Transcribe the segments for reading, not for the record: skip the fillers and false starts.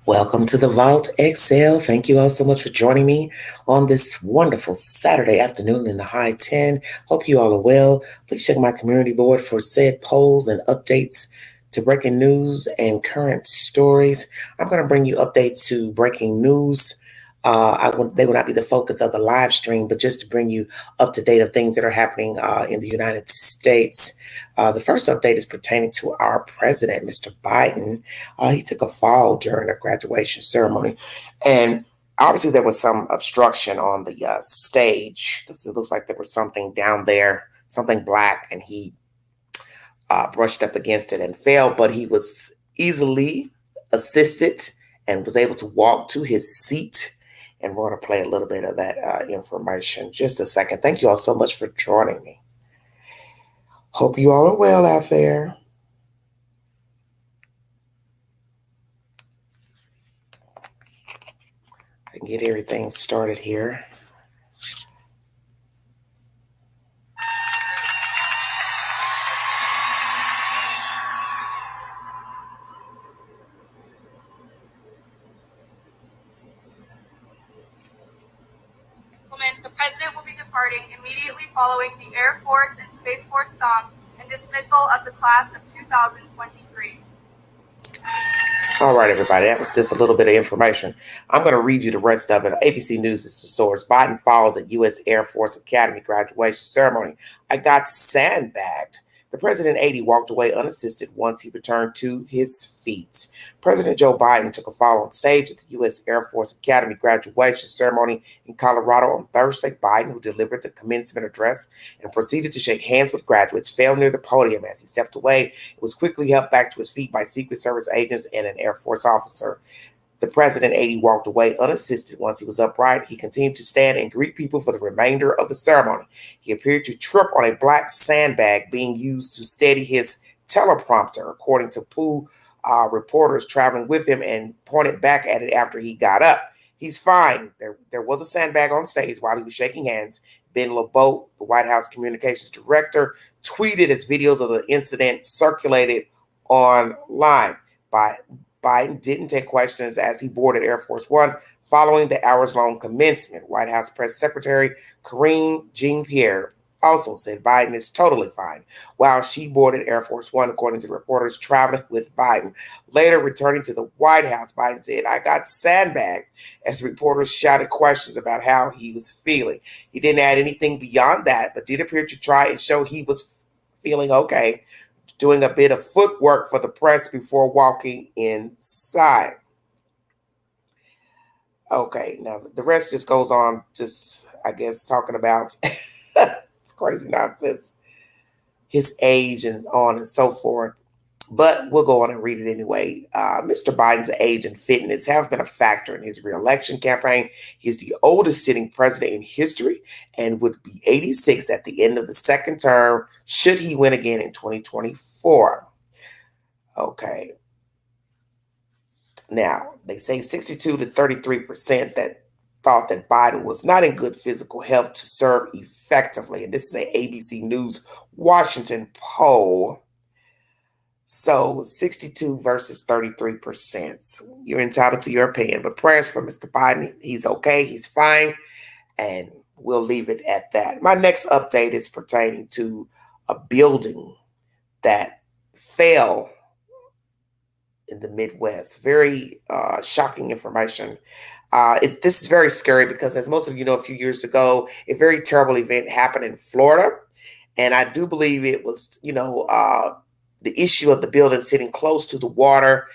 Welcome to the Vault Excel. Thank you all so much for joining me on this wonderful Saturday afternoon in the high 10. Hope you all are well. Please check my community board for said polls and updates to breaking news and current stories. I'm going to bring you updates to breaking news. They will not be the focus of the live stream, but just to bring you up to date of things that are happening in the United States. The first update is pertaining to our president, Mr. Biden. He took a fall during a graduation ceremony, and obviously there was some obstruction on the stage because it looks like there was something down there, something black, and he brushed up against it and fell, but he was easily assisted and was able to walk to his seat. And we're going to play a little bit of that information just a second. Thank you all so much for joining me. Hope you all are well out there. I can get everything started here. The president will be departing immediately following the Air Force and Space Force songs and dismissal of the class of 2023. All right, everybody, that was just a little bit of information. I'm going to read you the rest of it. ABC News is the source. Biden falls at U.S. Air Force Academy graduation ceremony. I got sandbagged. The president 80 walked away unassisted once he returned to his feet. President Joe Biden took a fall on stage at the U.S. Air Force Academy graduation ceremony in Colorado on Thursday. Biden, who delivered the commencement address and proceeded to shake hands with graduates, fell near the podium as he stepped away. It was quickly helped back to his feet by Secret Service agents and an Air Force officer. The president 80 walked away unassisted once he was upright. He continued to stand and greet people for the remainder of the ceremony. He appeared to trip on a black sandbag being used to steady his teleprompter, according to pool reporters traveling with him, and pointed back at it after he got up. He's fine. There was a sandbag on stage while he was shaking hands. Ben LeBeau, the White House communications director, tweeted as videos of the incident circulated online. Biden didn't take questions as he boarded Air Force One following the hours-long commencement. White House Press Secretary Karine Jean-Pierre also said Biden is totally fine while she boarded Air Force One, according to reporters traveling with Biden. Later, returning to the White House, Biden said, "I got sandbagged," as reporters shouted questions about how he was feeling. He didn't add anything beyond that, but did appear to try and show he was feeling okay, doing a bit of footwork for the press before walking inside. Okay, now the rest just goes on, just, I guess, talking about it's crazy nonsense, his age and on and so forth. But we'll go on and read it anyway. Mr. Biden's age and fitness have been a factor in his reelection campaign. He's the oldest sitting president in history and would be 86 at the end of the second term should he win again in 2024. Okay. Now, they say 62 to 33% that thought that Biden was not in good physical health to serve effectively. And this is an ABC News Washington poll. So 62 versus 33%. So you're entitled to your opinion, but prayers for Mr. Biden. He's okay. He's fine. And we'll leave it at that. My next update is pertaining to a building that fell in the Midwest. Very shocking information. This is very scary because, as most of you know, a few years ago, a very terrible event happened in Florida. And I do believe it was, the issue of the building sitting close to the water,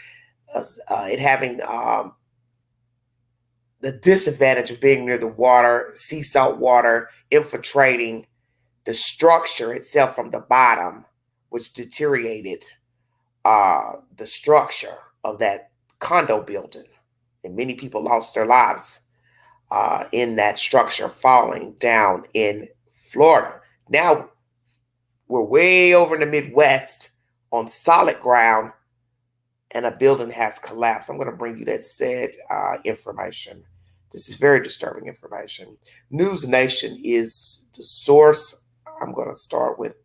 it having the disadvantage of being near the water, sea salt water infiltrating the structure itself from the bottom, which deteriorated the structure of that condo building. And many people lost their lives in that structure falling down in Florida. Now we're way over in the Midwest on solid ground, and a building has collapsed. I'm going to bring you that said information. This is very disturbing information. News Nation is the source. I'm going to start with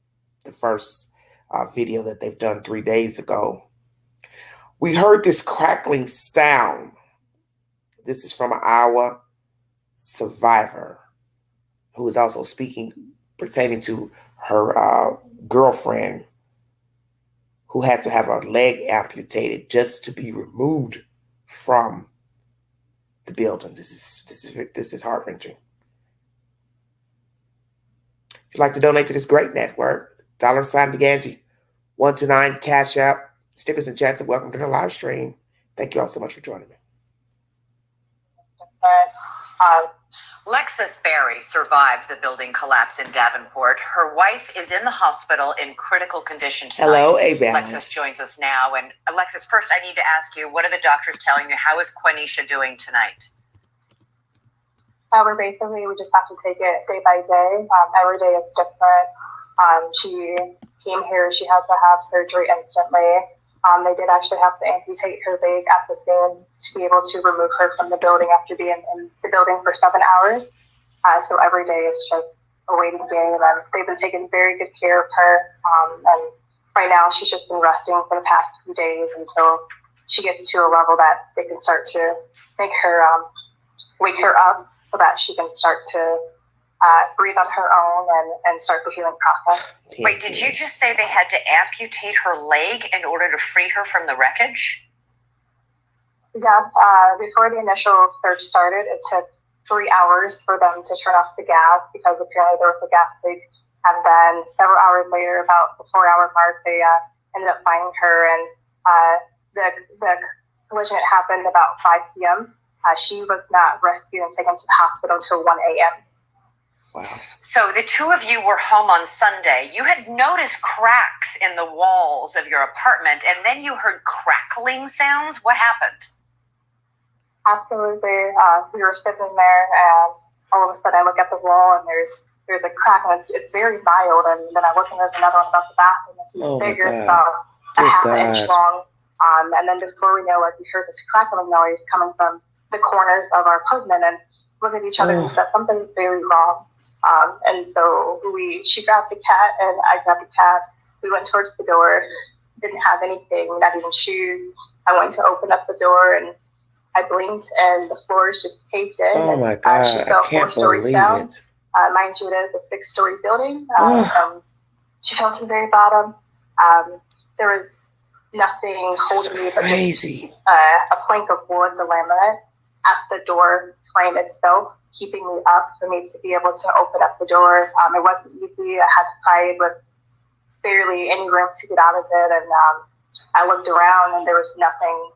the first video that they've done 3 days ago. We heard this crackling sound. This is from an Iowa survivor who is also speaking pertaining to her girlfriend who had to have her leg amputated just to be removed from the building. This is heart-wrenching. If you'd like to donate to this great network, $DeGanji 129 Cash App, stickers and chats, and welcome to the live stream. Thank you all so much for joining me. Lexus Berry survived the building collapse in Davenport. Her wife is in the hospital in critical condition tonight. Hello, A-Balance. Lexus joins us now. And Alexis, first I need to ask you, what are the doctors telling you? How is Quenisha doing tonight? We just have to take it day by day. Every day is different. She came here, she has to have surgery instantly. They did actually have to amputate her leg at the scene to be able to remove her from the building after being in the building for 7 hours. So every day is just a waiting game, and they've been taking very good care of her. And right now she's just been resting for the past few days until she gets to a level that they can start to make her, wake her up so that she can start to breathe on her own and start the healing process. Wait, did you just say they had to amputate her leg in order to free her from the wreckage? Yeah, before the initial search started, it took 3 hours for them to turn off the gas because apparently there was a gas leak. And then several hours later, about the 4-hour mark, they ended up finding her. And the collision happened about 5 p.m. She was not rescued and taken to the hospital until 1 a.m. Wow. So the two of you were home on Sunday. You had noticed cracks in the walls of your apartment, and then you heard crackling sounds. What happened? Absolutely. We were sitting there, and all of a sudden I look at the wall, and there's a crack, and it's very mild. And then I look, and there's another one above the bathroom that's even bigger, about a half an inch long. And then before we know it, we heard this crackling noise coming from the corners of our apartment, and look at each other and said something's very wrong. And so she grabbed the cat and I grabbed the cat. We went towards the door, didn't have anything, not even shoes. I went to open up the door and I blinked and the floors just caved in. Oh my God, she fell I can't 4 stories believe down. it. Mind you, it is a 6-story building. She fell to the very bottom. There was nothing holding me but crazy. A plank of wood, the laminate, at the door frame itself, keeping me up for me to be able to open up the door. It wasn't easy. I had to pry it with barely any room to get out of it. And I looked around and there was nothing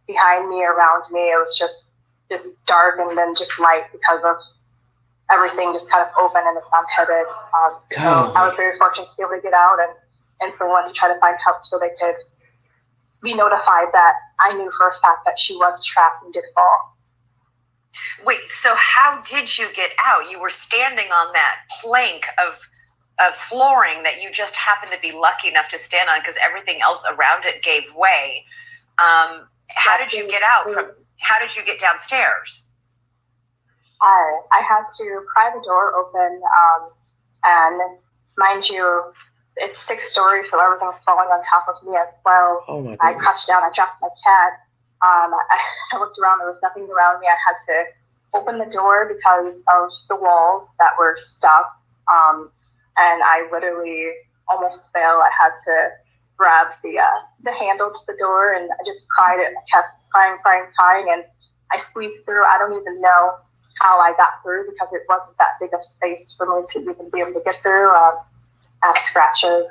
behind me, around me. It was just dark and then just light because of everything just kind of open and the sound headed. So I was very fortunate to be able to get out and someone to try to find help so they could be notified that I knew for a fact that she was trapped and did fall. Wait, so how did you get out? You were standing on that plank of flooring that you just happened to be lucky enough to stand on because everything else around it gave way. How did you get out? How did you get downstairs? I had to pry the door open, and mind you, it's 6 stories, so everything's falling on top of me as well. Oh my goodness. I crashed down, I dropped my cat. I looked around, there was nothing around me. I had to open the door because of the walls that were stuck. And I literally almost fell. I had to grab the handle to the door and I just cried it. I kept crying, and I squeezed through. I don't even know how I got through because it wasn't that big of space for me to even be able to get through. I have scratches.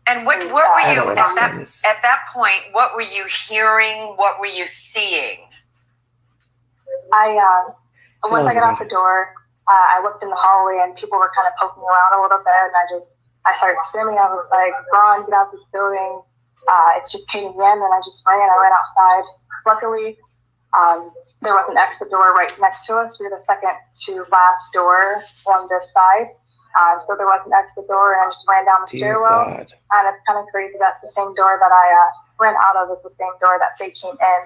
And what were you at that point? What were you hearing? What were you seeing? Once I got out the door, I looked in the hallway and people were kind of poking around a little bit, and I started screaming. I was like, "Ron, get out of this building! It's just caving in!" And I just ran. I ran outside. Luckily, there was an exit door right next to us. We were the second to last door on this side. So there was an exit door, and I just ran down the stairwell. God. And it's kind of crazy that the same door that I ran out of is the same door that they came in.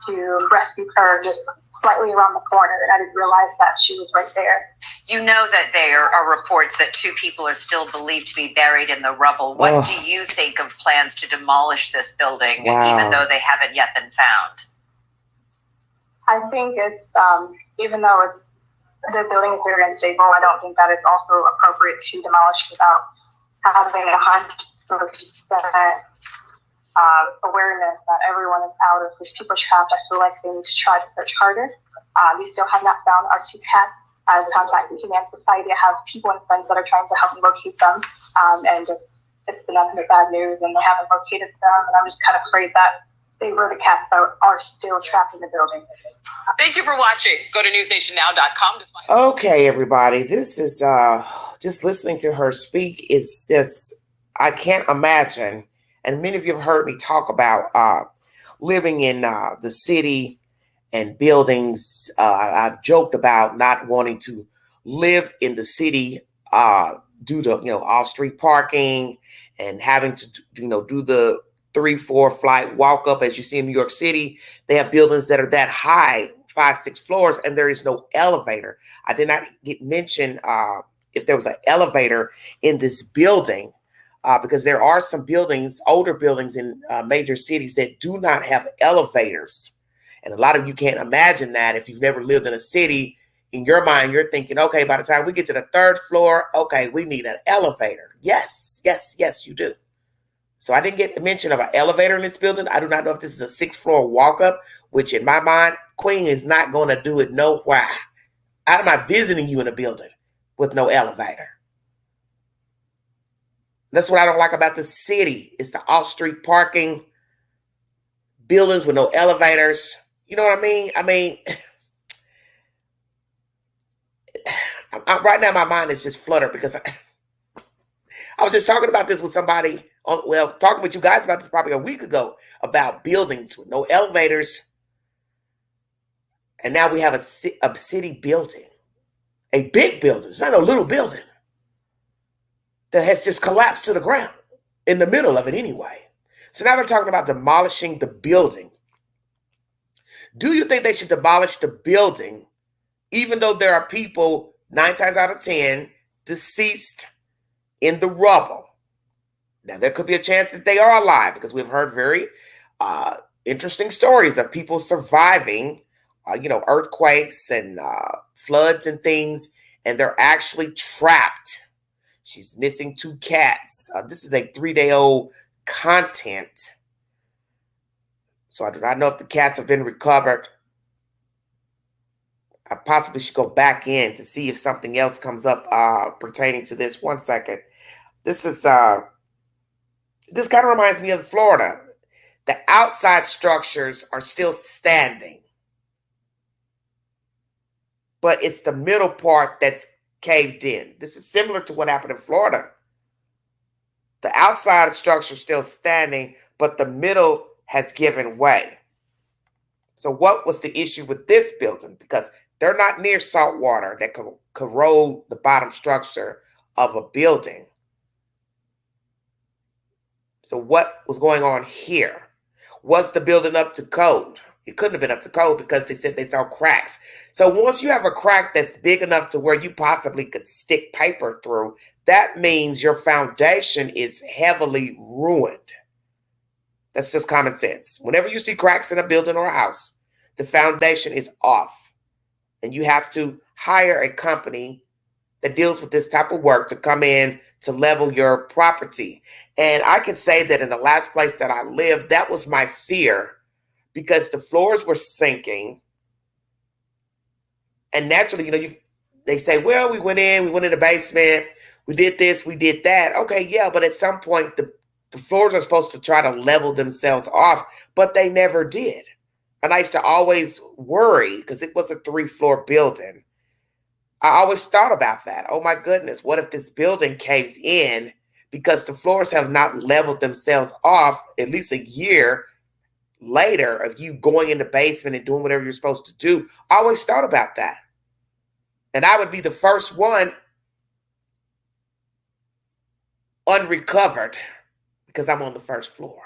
to rescue her just slightly around the corner, and I didn't realize that she was right there. You know that there are reports that 2 people are still believed to be buried in the rubble. What do you think of plans to demolish this building, even though they haven't yet been found? I think it's, even though the building is very unstable, I don't think that it's also appropriate to demolish without having 100% awareness that everyone is out of these people trapped. I feel like they need to try to search harder. We still have not found our 2 cats. As Contact the Humane Society, I have people and friends that are trying to help me locate them, and just it's been nothing but bad news, and they haven't located them, and I'm just kind of afraid that they were the cats that are still trapped in the building. Thank you for watching. Go to newsnationnow.com to find. Okay, everybody, this is just listening to her speak is just, I can't imagine, and many of you have heard me talk about living in the city and buildings. I've joked about not wanting to live in the city due to off-street parking and having to do the 3-4 flight walk up. As you see in New York City, they have buildings that are that high, 5-6 floors, and there is no elevator. I did not get mentioned if there was an elevator in this building, because there are some buildings, older buildings in major cities that do not have elevators. And a lot of you can't imagine that if you've never lived in a city. In your mind, you're thinking, okay, by the time we get to the 3rd floor, okay, we need an elevator. Yes, yes, yes, you do. So I didn't get a mention of an elevator in this building. I do not know if this is a 6th floor walk up, which in my mind, Queen is not going to do it nowhere. I'm not visiting you in a building with no elevator. That's what I don't like about the city. It's the off-street parking, buildings with no elevators. You know what I mean? I mean, right now my mind is just fluttered because I was just talking about this with somebody, talking with you guys about this probably a week ago, about buildings with no elevators. And now we have a city building, a big building. It's not a little building that has just collapsed to the ground in the middle of it anyway. So now they're talking about demolishing the building. Do you think they should demolish the building, even though there are people 9 times out of 10 deceased in the rubble? Now, there could be a chance that they are alive because we've heard very interesting stories of people surviving, earthquakes and floods and things, and they're actually trapped. She's missing 2 cats. This is a 3-day-old content. So I do not know if the cats have been recovered. I possibly should go back in to see if something else comes up pertaining to this. 1 second. This is this kind of reminds me of Florida. The outside structures are still standing, but it's the middle part that's caved in. This is similar to what happened in Florida. The outside structure is still standing, but the middle has given way. So what was the issue with this building? Because they're not near salt water that could corrode the bottom structure of a building. So what was going on here? Was the building up to code? It couldn't have been up to code because they said they saw cracks. So once you have a crack that's big enough to where you possibly could stick paper through, that means your foundation is heavily ruined. That's just common sense. Whenever you see cracks in a building or a house, the foundation is off. And you have to hire a company that deals with this type of work to come in to level your property. And I can say that in the last place that I lived, that was my fear because the floors were sinking. And naturally, they say, well, we went in the basement, we did this, we did that. Okay, yeah, but at some point, the floors are supposed to try to level themselves off, but they never did. And I used to always worry because it was a 3-floor building. I always thought about that. Oh my goodness, what if this building caves in because the floors have not leveled themselves off at least a year later of you going in the basement and doing whatever you're supposed to do? I always thought about that. And I would be the first one unrecovered because I'm on the 1st floor.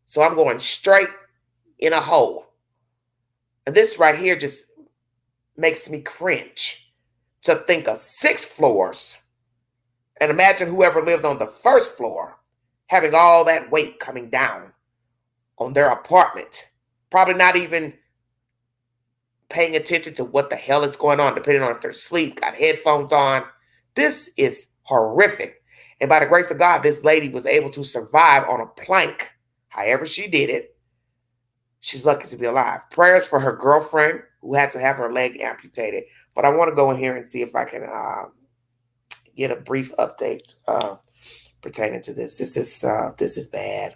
So I'm going straight in a hole. And this right here just makes me cringe to think of 6 floors. And imagine whoever lived on the first floor having all that weight coming down on their apartment. Probably not even paying attention to what the hell is going on, depending on if they're asleep, got headphones on. This is horrific. And by the grace of God, this lady was able to survive on a plank. However she did it, she's lucky to be alive. Prayers for her girlfriend who had to have her leg amputated. But I want to go in here and see if I can get a brief update pertaining to this. This is bad.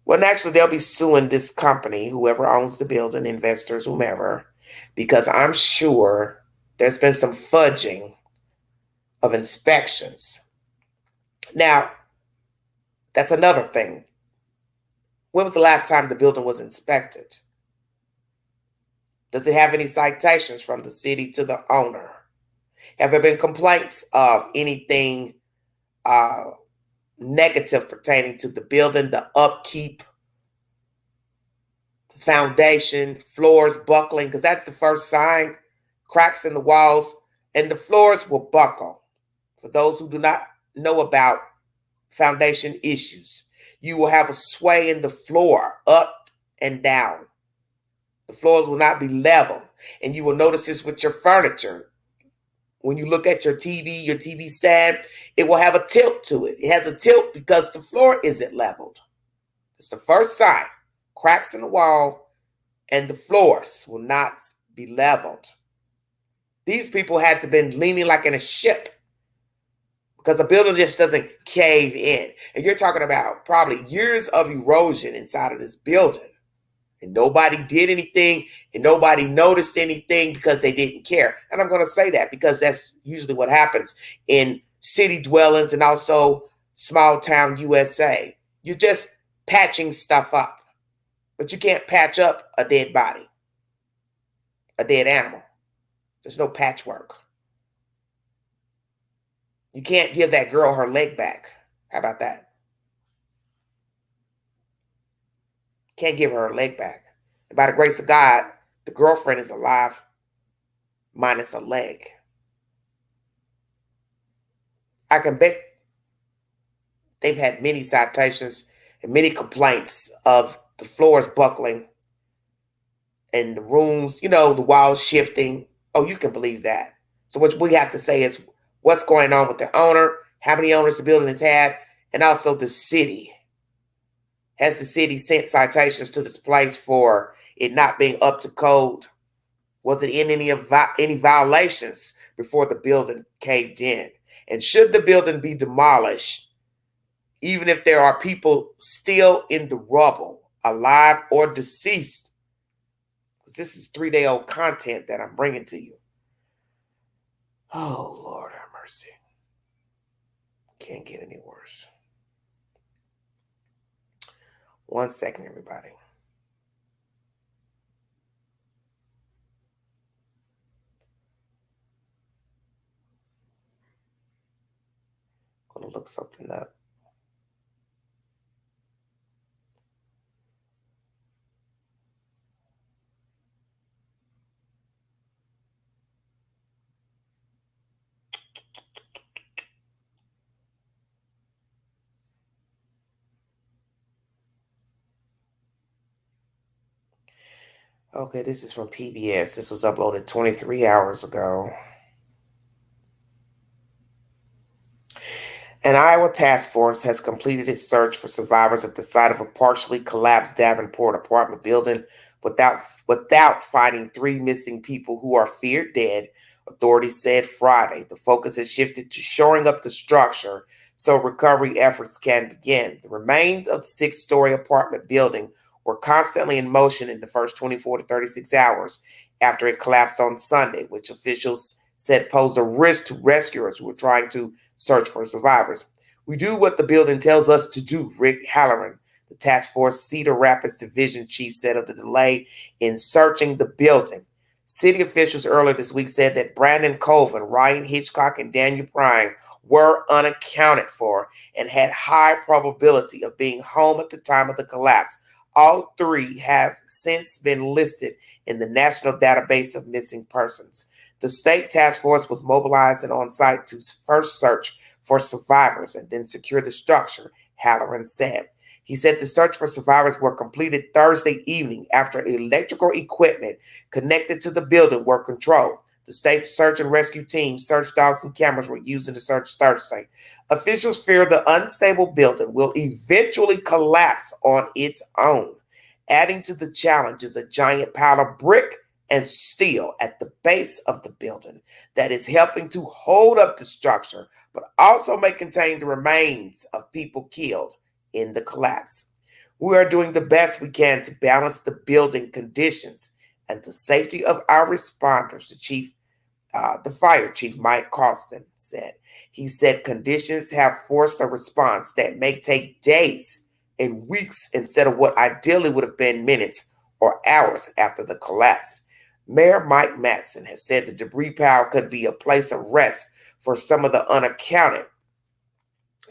Well, naturally, they'll be suing this company, whoever owns the building, investors, whomever, because I'm sure there's been some fudging of inspections. Now, that's another thing. When was the last time the building was inspected? Does it have any citations from the city to the owner? Have there been complaints of anything negative pertaining to the building, the upkeep, the foundation, floors buckling? Because that's the first sign. Cracks in the walls, and the floors will buckle. For those who do not know about foundation issues, you will have a sway in the floor, up and down. The floors will not be level. And you will notice this with your furniture. When you look at your TV stand, it will have a tilt to it. It has a tilt because the floor isn't leveled. It's the first sign. Cracks in the wall and the floors will not be leveled. These people had to been leaning like in a ship because a building just doesn't cave in. And you're talking about probably years of erosion inside of this building. And nobody did anything and nobody noticed anything because they didn't care. And I'm going to say that because that's usually what happens in city dwellings and also small town USA. You're just patching stuff up, but you can't patch up a dead body, a dead animal. There's no patchwork. You can't give that girl her leg back. How about that? Can't give her leg back. And by the grace of God, the girlfriend is alive, minus a leg. I can bet they've had many citations and many complaints of the floors buckling and the rooms, the walls shifting. Oh, you can believe that. So what we have to say is what's going on with the owner, how many owners the building has had, and also the city. Has the city sent citations to this place for it not being up to code? Was it in any violations before the building caved in? And should the building be demolished, even if there are people still in the rubble, alive or deceased? Because this is 3-day-old content that I'm bringing to you. Oh, Lord have mercy. Can't get any worse. 1 second, everybody. I'm going to look something up. Okay, this is from PBS. This was uploaded 23 hours ago. An Iowa task force has completed its search for survivors at the site of a partially collapsed Davenport apartment building without finding 3 missing people who are feared dead, authorities said Friday. The focus has shifted to shoring up the structure so recovery efforts can begin. The remains of the 6-story apartment building were constantly in motion in the first 24 to 36 hours after it collapsed on Sunday, which officials said posed a risk to rescuers who were trying to search for survivors. We do what the building tells us to do, Rick Halloran, the task force Cedar Rapids division chief, said of the delay in searching the building. City officials earlier this week said that Brandon Colvin, Ryan Hitchcock, and Daniel Bryan were unaccounted for and had high probability of being home at the time of the collapse. All three have since been listed in the National Database of Missing Persons. The state task force was mobilized and on site to first search for survivors and then secure the structure, Halloran said. He said the search for survivors were completed Thursday evening after electrical equipment connected to the building were controlled. The state's search and rescue team, search dogs, and cameras were used in the search Thursday. Officials fear the unstable building will eventually collapse on its own. Adding to the challenge is a giant pile of brick and steel at the base of the building that is helping to hold up the structure, but also may contain the remains of people killed in the collapse. We are doing the best we can to balance the building conditions and the safety of our responders, the fire chief Mike Carlson said. He said conditions have forced a response that may take days and weeks instead of what ideally would have been minutes or hours after the collapse. Mayor Mike Matson has said the debris pile could be a place of rest for some of the unaccounted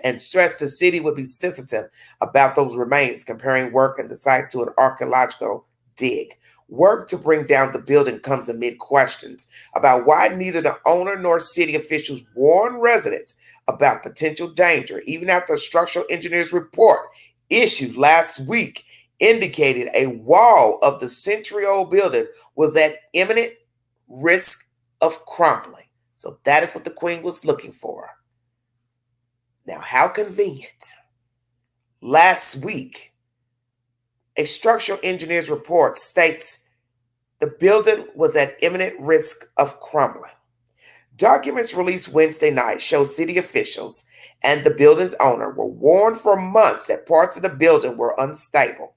and stressed the city would be sensitive about those remains, comparing work at the site to an archaeological dig. Work to bring down the building comes amid questions about why neither the owner nor city officials warned residents about potential danger, even after a structural engineer's report issued last week indicated a wall of the century-old building was at imminent risk of crumbling. So that is what the Queen was looking for. Now, how convenient. Last week, a structural engineer's report states the building was at imminent risk of crumbling. Documents released Wednesday night show city officials and the building's owner were warned for months that parts of the building were unstable.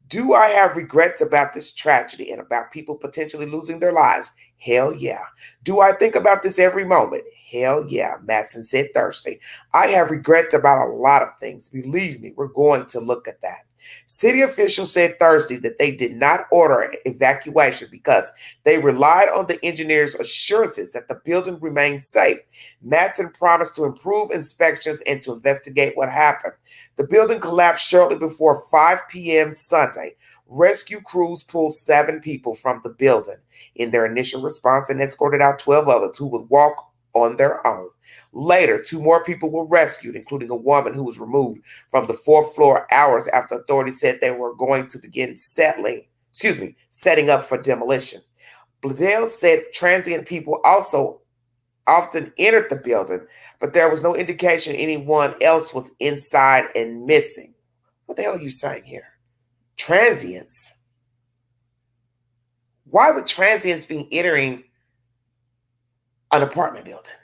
Do I have regrets about this tragedy and about people potentially losing their lives? Hell yeah. Do I think about this every moment? Hell yeah, Matson said Thursday. I have regrets about a lot of things. Believe me, we're going to look at that. City officials said Thursday that they did not order evacuation because they relied on the engineer's assurances that the building remained safe. Matson promised to improve inspections and to investigate what happened. The building collapsed shortly before 5 p.m. Sunday. Rescue crews pulled 7 people from the building in their initial response and escorted out 12 others who would walk on their own. Later, 2 more people were rescued, including a woman who was removed from the 4th floor hours after authorities said they were going to begin setting up for demolition. Bladell said transient people also often entered the building, but there was no indication anyone else was inside and missing. What the hell are you saying here? Transients? Why would transients be entering an apartment building?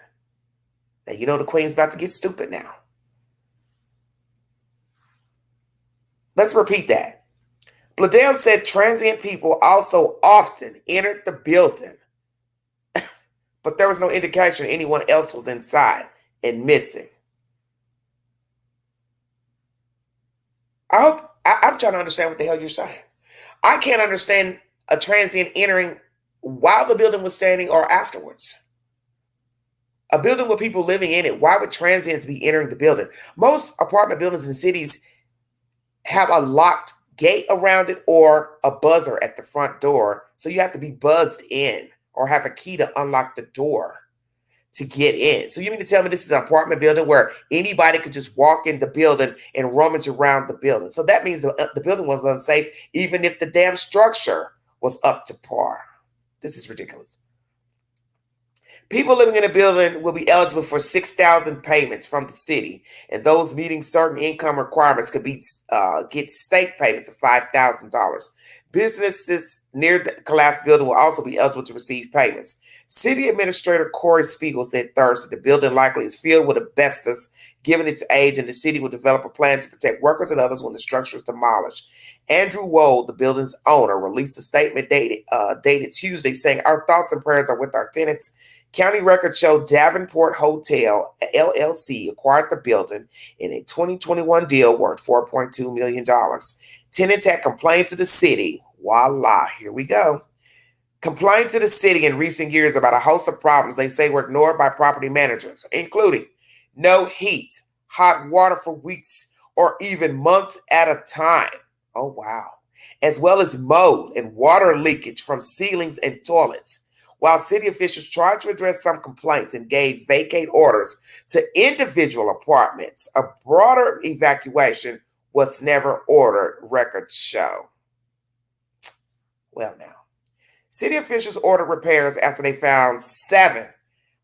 Now, you know the Queen's about to get stupid now. Let's repeat that. Bladell said transient people also often entered the building, but there was no indication anyone else was inside and missing. I'm trying to understand what the hell you're saying. I can't understand a transient entering while the building was standing or afterwards. A building with people living in it, why would transients be entering the building? Most apartment buildings in cities have a locked gate around it or a buzzer at the front door. So you have to be buzzed in or have a key to unlock the door to get in. So you mean to tell me this is an apartment building where anybody could just walk in the building and rummage around the building? So that means the building was unsafe even if the damn structure was up to par. This is ridiculous. People living in a building will be eligible for 6,000 payments from the city, and those meeting certain income requirements could get state payments of $5,000. Businesses near the collapsed building will also be eligible to receive payments. City Administrator Corey Spiegel said Thursday the building likely is filled with asbestos given its age, and the city will develop a plan to protect workers and others when the structure is demolished. Andrew Wold, the building's owner, released a statement dated Tuesday saying, "Our thoughts and prayers are with our tenants." County records show Davenport Hotel, LLC, acquired the building in a 2021 deal worth $4.2 million. Tenants had complained to the city. Voila, here we go. Complained to the city in recent years about a host of problems they say were ignored by property managers, including no heat, hot water for weeks, or even months at a time. Oh, wow. as well as mold and water leakage from ceilings and toilets. While city officials tried to address some complaints and gave vacate orders to individual apartments, a broader evacuation was never ordered, records show. Well, now, city officials ordered repairs after they found 7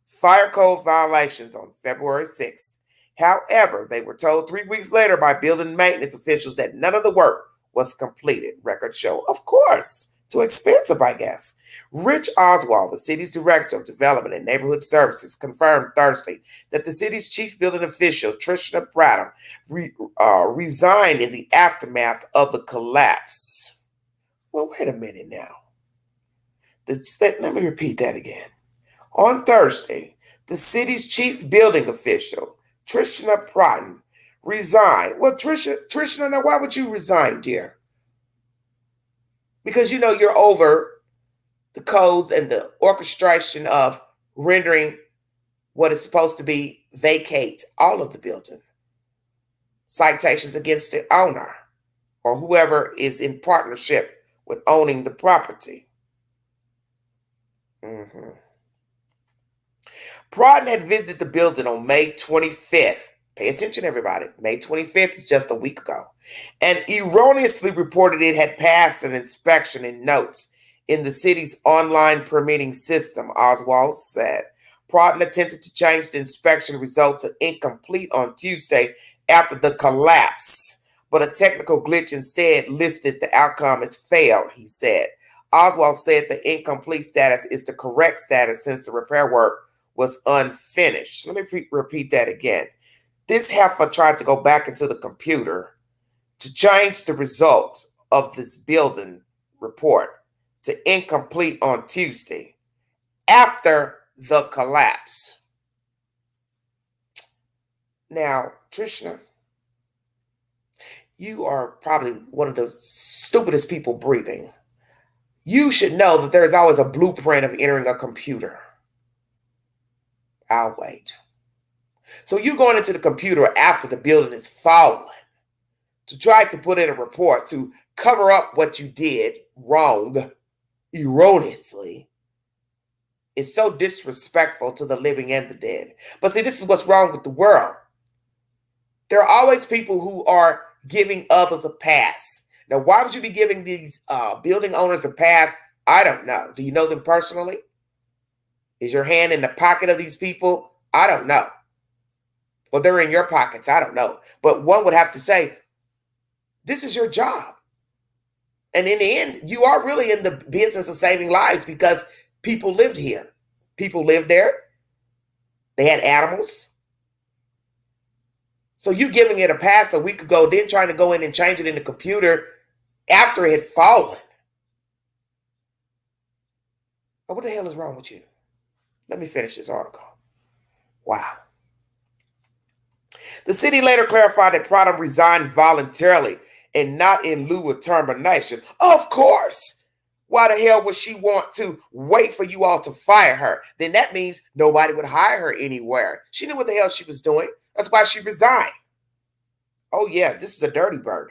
fire code violations on February 6th. However, they were told 3 weeks later by building maintenance officials that none of the work was completed, records show. Of course, too expensive, I guess. Rich Oswald, the city's director of development and neighborhood services, confirmed Thursday that the city's chief building official, Trishna Pradham, resigned in the aftermath of the collapse. Well, wait a minute now. Let me repeat that again. On Thursday, the city's chief building official, Trishna Pradham, resigned. Well, Trishna, now why would you resign, dear? Because you're over the codes and the orchestration of rendering what is supposed to be vacate all of the building. Citations against the owner or whoever is in partnership with owning the property. Pradhan had visited the building on May 25th. Pay attention, everybody. May 25th is just a week ago. And erroneously reported it had passed an inspection in notes in the city's online permitting system, Oswald said. Pradhan attempted to change the inspection result to incomplete on Tuesday after the collapse, but a technical glitch instead listed the outcome as failed, he said. Oswald said the incomplete status is the correct status since the repair work was unfinished. Let me repeat that again. This heifer tried to go back into the computer to change the result of this building report to incomplete on Tuesday after the collapse. Now, Trishna, you are probably one of the stupidest people breathing. You should know that there is always a blueprint of entering a computer. I'll wait. So you going into the computer after the building is fallen to try to put in a report to cover up what you did wrong, erroneously, is so disrespectful to the living and the dead. But see, this is what's wrong with the world. There are always people who are giving others a pass. Now, why would you be giving these building owners a pass? I don't know. Do you know them personally? Is your hand in the pocket of these people? I don't know. Or they're in your pockets. I don't know. But one would have to say, this is your job. And in the end, you are really in the business of saving lives because people lived here. People lived there. They had animals. So you giving it a pass a week ago, then trying to go in and change it in the computer after it had fallen. Oh, what the hell is wrong with you? Let me finish this article. Wow. The city later clarified that Pradham resigned voluntarily and not in lieu of termination. Of course. Why the hell would she want to wait for you all to fire her? Then that means nobody would hire her anywhere. She knew what the hell she was doing. That's why she resigned. Oh, yeah, this is a dirty bird.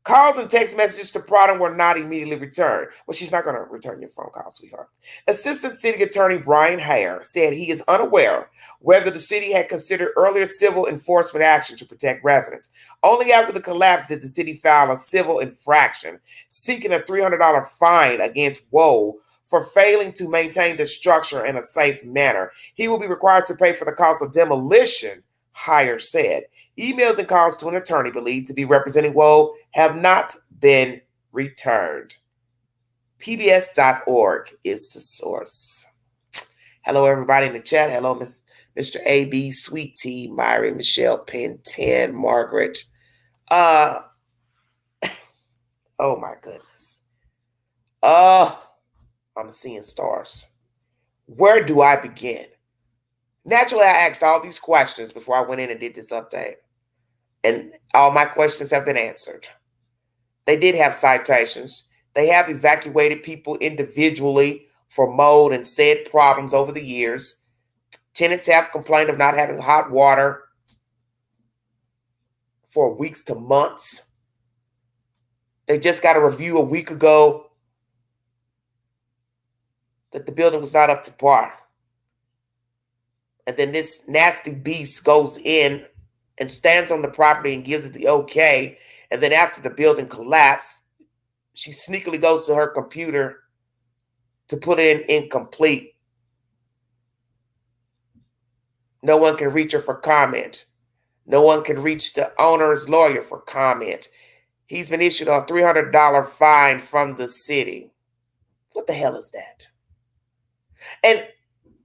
Calls and text messages to Pradham were not immediately returned. Well, she's not going to return your phone call, sweetheart. Assistant City Attorney Brian Hare said he is unaware whether the city had considered earlier civil enforcement action to protect residents. Only after the collapse did the city file a civil infraction seeking a $300 fine against Woe for failing to maintain the structure in a safe manner. He will be required to pay for the cost of demolition, Hire said. Emails and calls to an attorney believed to be representing Woe have not been returned. PBS.org is the source. Hello, everybody in the chat. Hello, Mr. A.B., Sweet Tea, Myri, Michelle, Penn 10, Margaret. Oh, my goodness. I'm seeing stars. Where do I begin? Naturally, I asked all these questions before I went in and did this update. And all my questions have been answered. They did have citations. They have evacuated people individually for mold and said problems over the years. Tenants have complained of not having hot water for weeks to months. They just got a review a week ago that the building was not up to par. And then this nasty beast goes in and stands on the property and gives it the okay. And then after the building collapsed, she sneakily goes to her computer to put in incomplete. No one can reach her for comment. No one can reach the owner's lawyer for comment. He's been issued a $300 fine from the city. What the hell is that? And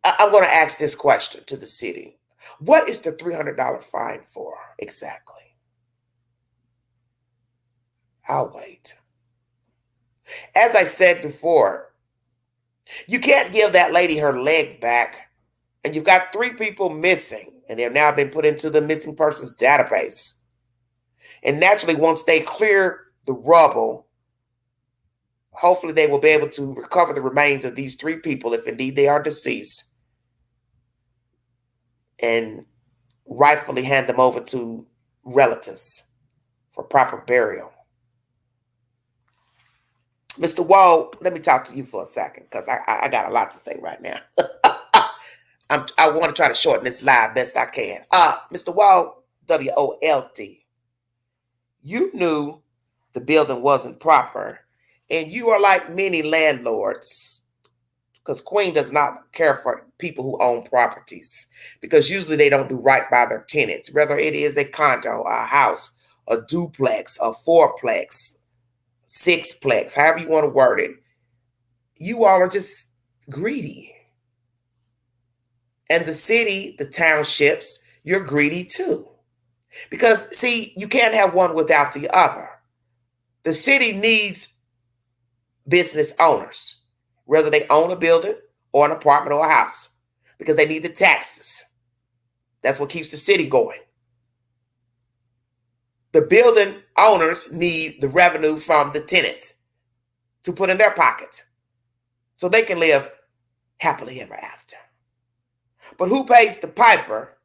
I'm going to ask this question to the city. What is the $300 fine for exactly? I'll wait. As I said before, you can't give that lady her leg back, and you've got 3 people missing, and they've now been put into the missing persons database. And naturally, once they clear the rubble, hopefully they will be able to recover the remains of these 3 people, if indeed they are deceased, and rightfully hand them over to relatives for proper burial. Mr. Wall, let me talk to you for a second, because I got a lot to say right now. I want to try to shorten this live best I can. Mr. Wall, W-O-L-D, you knew the building wasn't proper, and you are like many landlords, because Queen does not care for people who own properties, because usually they don't do right by their tenants, whether it is a condo, a house, a duplex, a fourplex, sixplex, however you want to word it. You all are just greedy. And the city, the townships, you're greedy too. Because, see, you can't have one without the other. The city needs business owners, whether they own a building or an apartment or a house, because they need the taxes. That's what keeps the city going. The building owners need the revenue from the tenants to put in their pockets so they can live happily ever after. But who pays the piper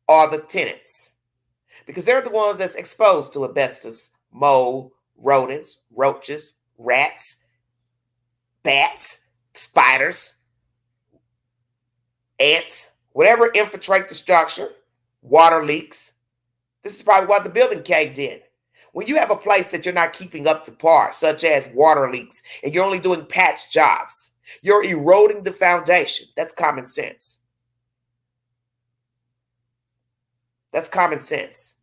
are the tenants, because they're the ones that's exposed to asbestos, mold, rodents, roaches, rats, bats, spiders, ants, whatever infiltrate the structure, water leaks. This is probably why the building caved in. When you have a place that you're not keeping up to par, such as water leaks, and you're only doing patch jobs, you're eroding the foundation. That's common sense. That's common sense.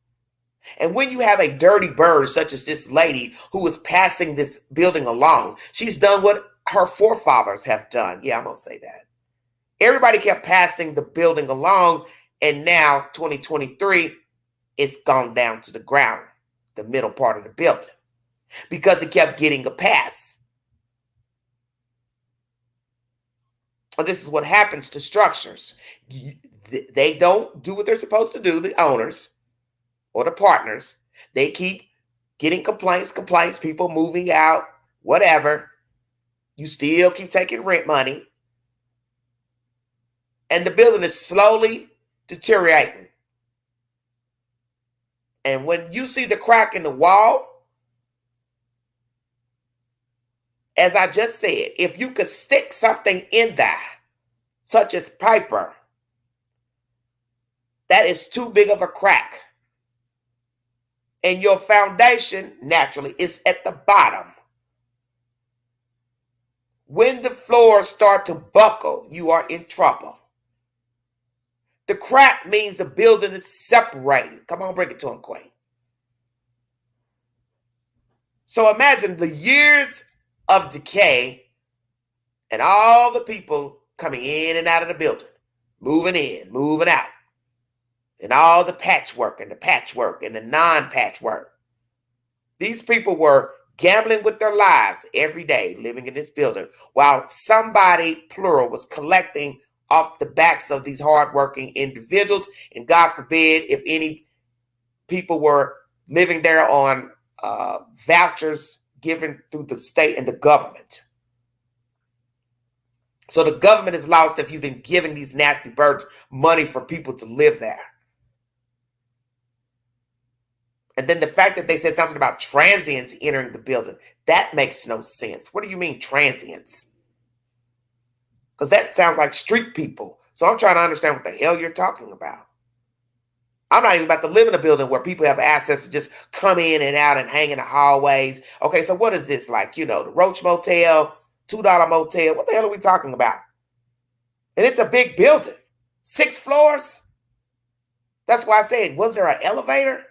And when you have a dirty bird, such as this lady who is passing this building along, she's done what her forefathers have done. Yeah, I'm going to say that. Everybody kept passing the building along, and now, 2023, it's gone down to the ground, the middle part of the building, because it kept getting a pass. And this is what happens to structures. They don't do what they're supposed to do, the owners or the partners. They keep getting complaints, people moving out, whatever. You still keep taking rent money. And the building is slowly deteriorating. And when you see the crack in the wall, as I just said, if you could stick something in there, such as piper, that is too big of a crack. And your foundation, naturally, is at the bottom. When the floors start to buckle, you are in trouble. The crack means the building is separated. Come on, bring it to him, Queen. So imagine the years of decay and all the people coming in and out of the building, moving in, moving out, and all the patchwork and the non-patchwork. These people were gambling with their lives every day, living in this building, while somebody, plural, was collecting off the backs of these hardworking individuals. And God forbid if any people were living there on vouchers given through the state and the government. So the government is lost if you've been giving these nasty birds money for people to live there. And then the fact that they said something about transients entering the building, that makes no sense. What do you mean transients? Because that sounds like street people. So I'm trying to understand what the hell you're talking about. I'm not even about to live in a building where people have access to just come in and out and hang in the hallways. Okay, so what is this like? You know, the Roach Motel, $2 motel. What the hell are we talking about? And it's a big building. 6 floors. That's why I said, was there an elevator?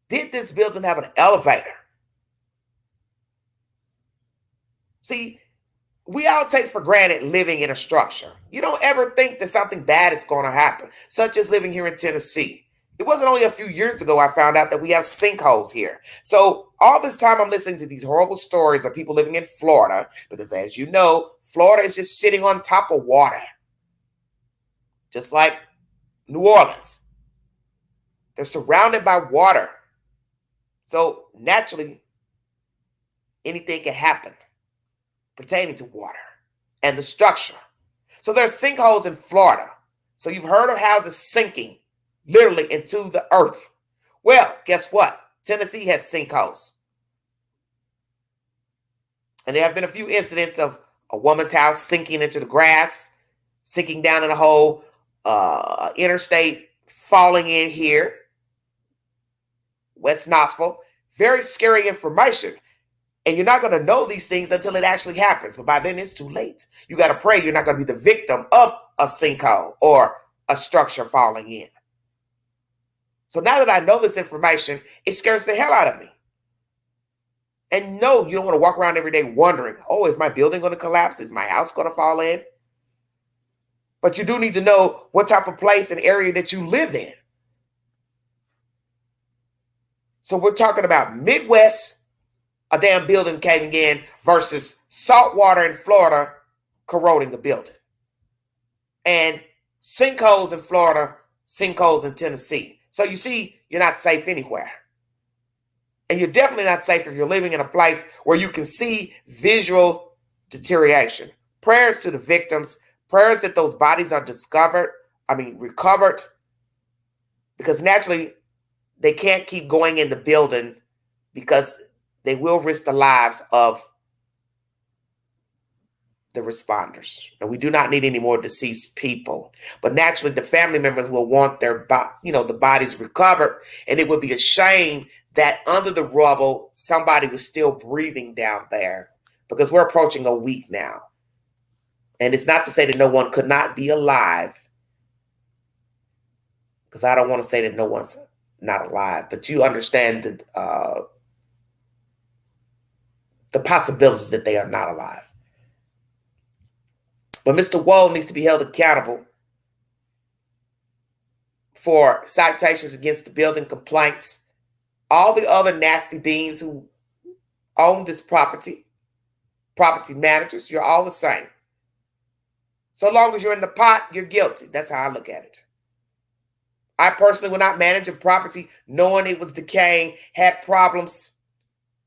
Did this building have an elevator? See, we all take for granted living in a structure. You don't ever think that something bad is going to happen, such as living here in Tennessee. It wasn't only a few years ago I found out that we have sinkholes here. So all this time I'm listening to these horrible stories of people living in Florida, because as you know, Florida is just sitting on top of water. Just like New Orleans. They're surrounded by water. So naturally, anything can happen pertaining to water and the structure. So there's sinkholes in Florida. So you've heard of houses sinking literally into the earth. Well, guess what? Tennessee has sinkholes. And there have been a few incidents of a woman's house sinking into the grass, sinking down in a hole, interstate falling in here, West Knoxville. Very scary information. And you're not going to know these things until it actually happens. But by then it's too late. You got to pray you're not going to be the victim of a sinkhole or a structure falling in. So now that I know this information, it scares the hell out of me. And no, you don't want to walk around every day wondering, oh, is my building going to collapse? Is my house going to fall in? But you do need to know what type of place and area that you live in. So we're talking about Midwest, a damn building caving in versus salt water in Florida corroding the building. And sinkholes in Florida, sinkholes in Tennessee. So you see, you're not safe anywhere. And you're definitely not safe if you're living in a place where you can see visual deterioration. Prayers to the victims, prayers that those bodies are recovered. Because naturally, they can't keep going in the building because they will risk the lives of the responders. And we do not need any more deceased people. But naturally, the family members will want their the bodies recovered. And it would be a shame that under the rubble, somebody was still breathing down there, because we're approaching a week now. And it's not to say that no one could not be alive, because I don't want to say that no one's not alive, but you understand the possibilities that they are not alive. But Mr. Woe needs to be held accountable for citations against the building, complaints, all the other nasty beings who own this property managers, you're all the same. So long as you're in the pot, you're guilty. That's how I look at it. I personally will not manage a property knowing it was decaying, had problems.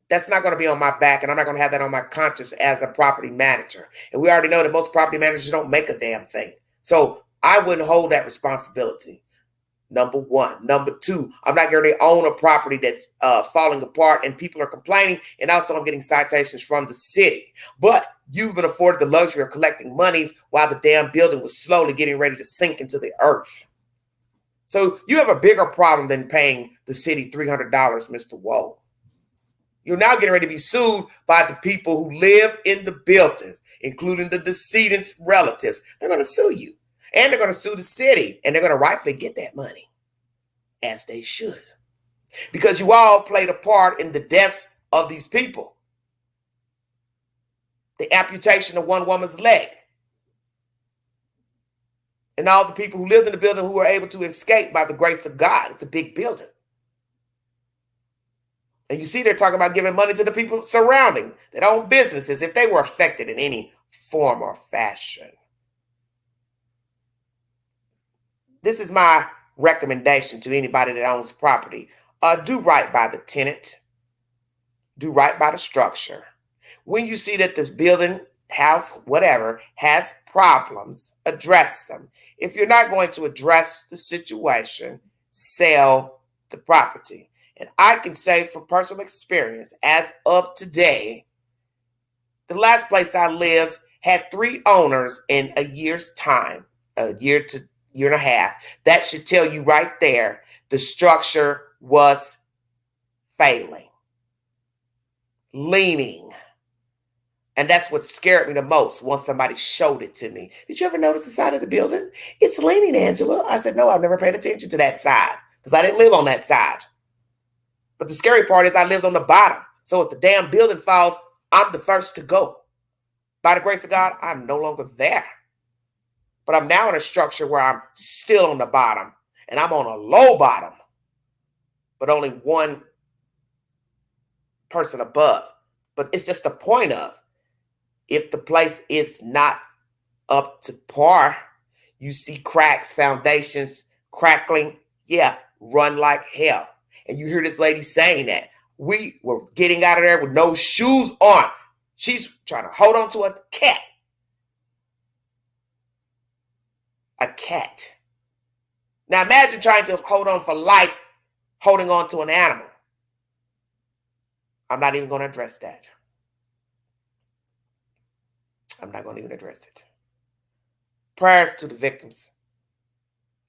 That's not going to be on my back, and I'm not going to have that on my conscience as a property manager. And we already know that most property managers don't make a damn thing. So I wouldn't hold that responsibility. Number one. Number two, I'm not going to own a property that's falling apart and people are complaining, and also I'm getting citations from the city. But you've been afforded the luxury of collecting monies while the damn building was slowly getting ready to sink into the earth. So you have a bigger problem than paying the city $300, Mr. Woe. You're now getting ready to be sued by the people who live in the building, including the decedent's relatives. They're going to sue you. And they're going to sue the city. And they're going to rightfully get that money, as they should. Because you all played a part in the deaths of these people. The amputation of one woman's leg. And all the people who lived in the building who were able to escape by the grace of God. It's a big building. And you see they're talking about giving money to the people surrounding that own businesses if they were affected in any form or fashion. This is my recommendation to anybody that owns property. Do right by the tenant. Do right by the structure. When you see that this building, house, whatever, has problems, address them. If you're not going to address the situation, sell the property. And I can say from personal experience, as of today, the last place I lived had 3 owners in a year's time, a year to year and a half. That should tell you right there the structure was failing, leaning. And that's what scared me the most once somebody showed it to me. Did you ever notice the side of the building? It's leaning, Angela. I said, no, I've never paid attention to that side because I didn't live on that side. But the scary part is I lived on the bottom. So if the damn building falls, I'm the first to go. By the grace of God, I'm no longer there. But I'm now in a structure where I'm still on the bottom and I'm on a low bottom, but only one person above. But it's just the point of, if the place is not up to par, you see cracks, foundations, crackling, yeah, run like hell. And you hear this lady saying that. We were getting out of there with no shoes on. She's trying to hold on to a cat. A cat. Now imagine trying to hold on for life, holding on to an animal. I'm not even going to address that. I'm not going to even address it. Prayers to the victims.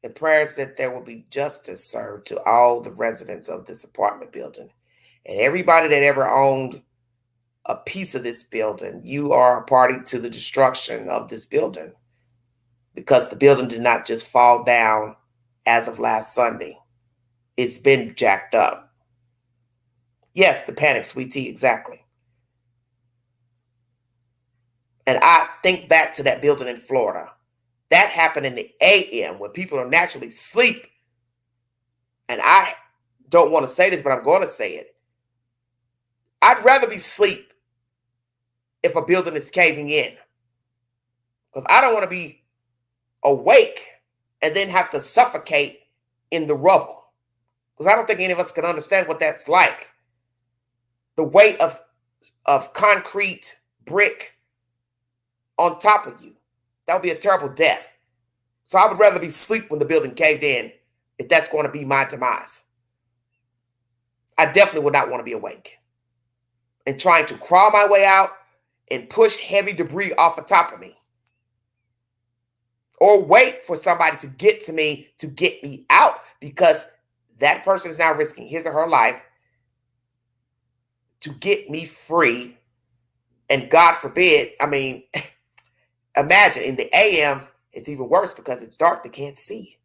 And prayers that there will be justice served to all the residents of this apartment building. And everybody that ever owned a piece of this building, you are a party to the destruction of this building. Because the building did not just fall down as of last Sunday. It's been jacked up. Yes, the panic, sweet tea, exactly. And I think back to that building in Florida. That happened in the AM when people are naturally asleep. And I don't want to say this, but I'm going to say it. I'd rather be asleep if a building is caving in. Because I don't want to be awake and then have to suffocate in the rubble. Because I don't think any of us can understand what that's like. The weight of concrete, brick on top of you. That would be a terrible death. So I would rather be asleep when the building caved in if that's going to be my demise. I definitely would not want to be awake and trying to crawl my way out and push heavy debris off the top of me. Or wait for somebody to get to me to get me out, because that person is now risking his or her life to get me free. And God forbid, I mean, imagine in the AM, it's even worse because it's dark, they can't see.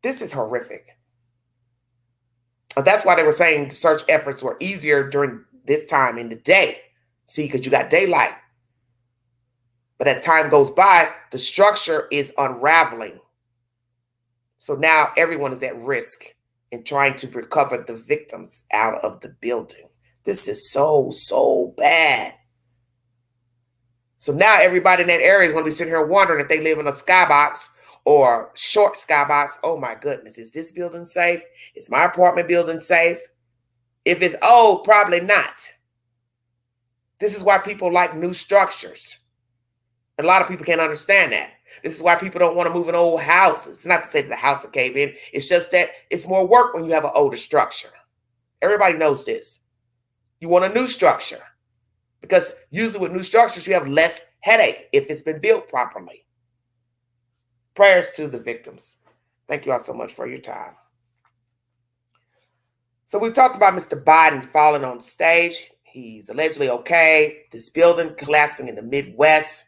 This is horrific. And that's why they were saying search efforts were easier during this time in the day. See, because you got daylight. But as time goes by, the structure is unraveling. So now everyone is at risk in trying to recover the victims out of the building. This is so bad. So now everybody in that area is going to be sitting here wondering if they live in a skybox or short skybox. Oh my goodness, is this building safe? Is my apartment building safe? If it's old, probably not. This is why people like new structures. A lot of people can't understand that. This is why people don't want to move in old houses. It's not to say that the house will cave in. It's just that it's more work when you have an older structure. Everybody knows this. You want a new structure. Because usually with new structures, you have less headache if it's been built properly. Prayers to the victims. Thank you all so much for your time. So we talked about Mr. Biden falling on stage. He's allegedly okay. This building collapsing in the Midwest.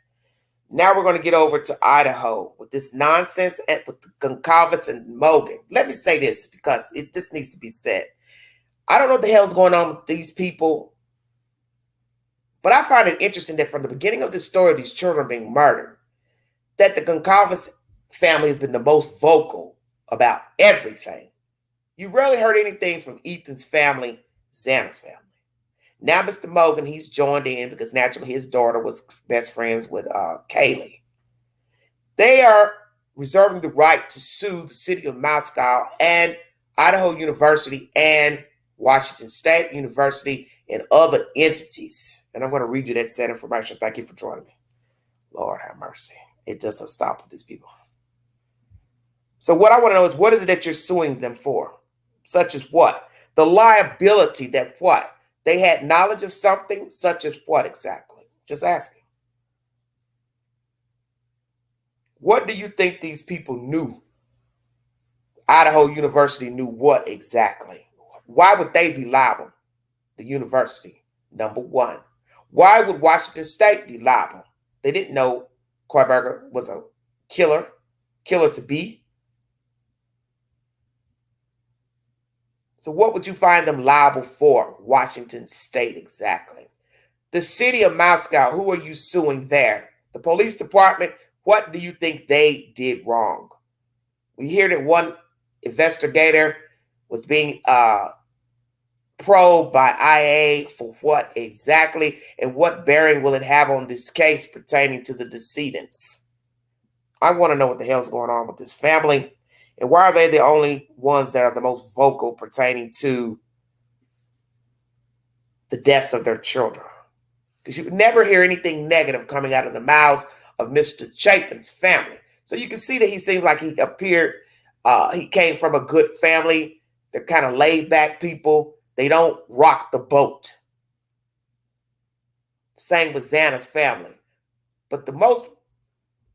Now we're going to get over to Idaho with this nonsense with the Goncalves and Mogen. Let me say this because this needs to be said. I don't know what the hell's going on with these people, but I find it interesting that from the beginning of the story of these children being murdered, that the Goncalves family has been the most vocal about everything. You rarely heard anything from Ethan's family, Xana's family. Now, Mr. Mogen, he's joined in because naturally his daughter was best friends with Kaylee. They are reserving the right to sue the city of Moscow and Idaho University and Washington State University and other entities. And I'm going to read you that set information. Thank you for joining me. Lord have mercy. It doesn't stop with these people. So what I want to know is, what is it that you're suing them for? Such as what? The liability that what? They had knowledge of something such as what exactly? Just asking. What do you think these people knew? Idaho University knew what exactly? Why would they be liable? The university, number one. Why would Washington State be liable? They didn't know Kohlberger was a killer to be. So what would you find them liable for? Washington State exactly. The city of Moscow, who are you suing there? The police department, what do you think they did wrong? We hear that one investigator was being probed by IA for what exactly, and what bearing will it have on this case pertaining to the decedents? I want to know what the hell's going on with this family, and why are they the only ones that are the most vocal pertaining to the deaths of their children? Because you never hear anything negative coming out of the mouths of Mr. Chapin's family. So you can see that he seems like he came from a good family. They're kind of laid back people. They don't rock the boat. Same with Xana's family. But the most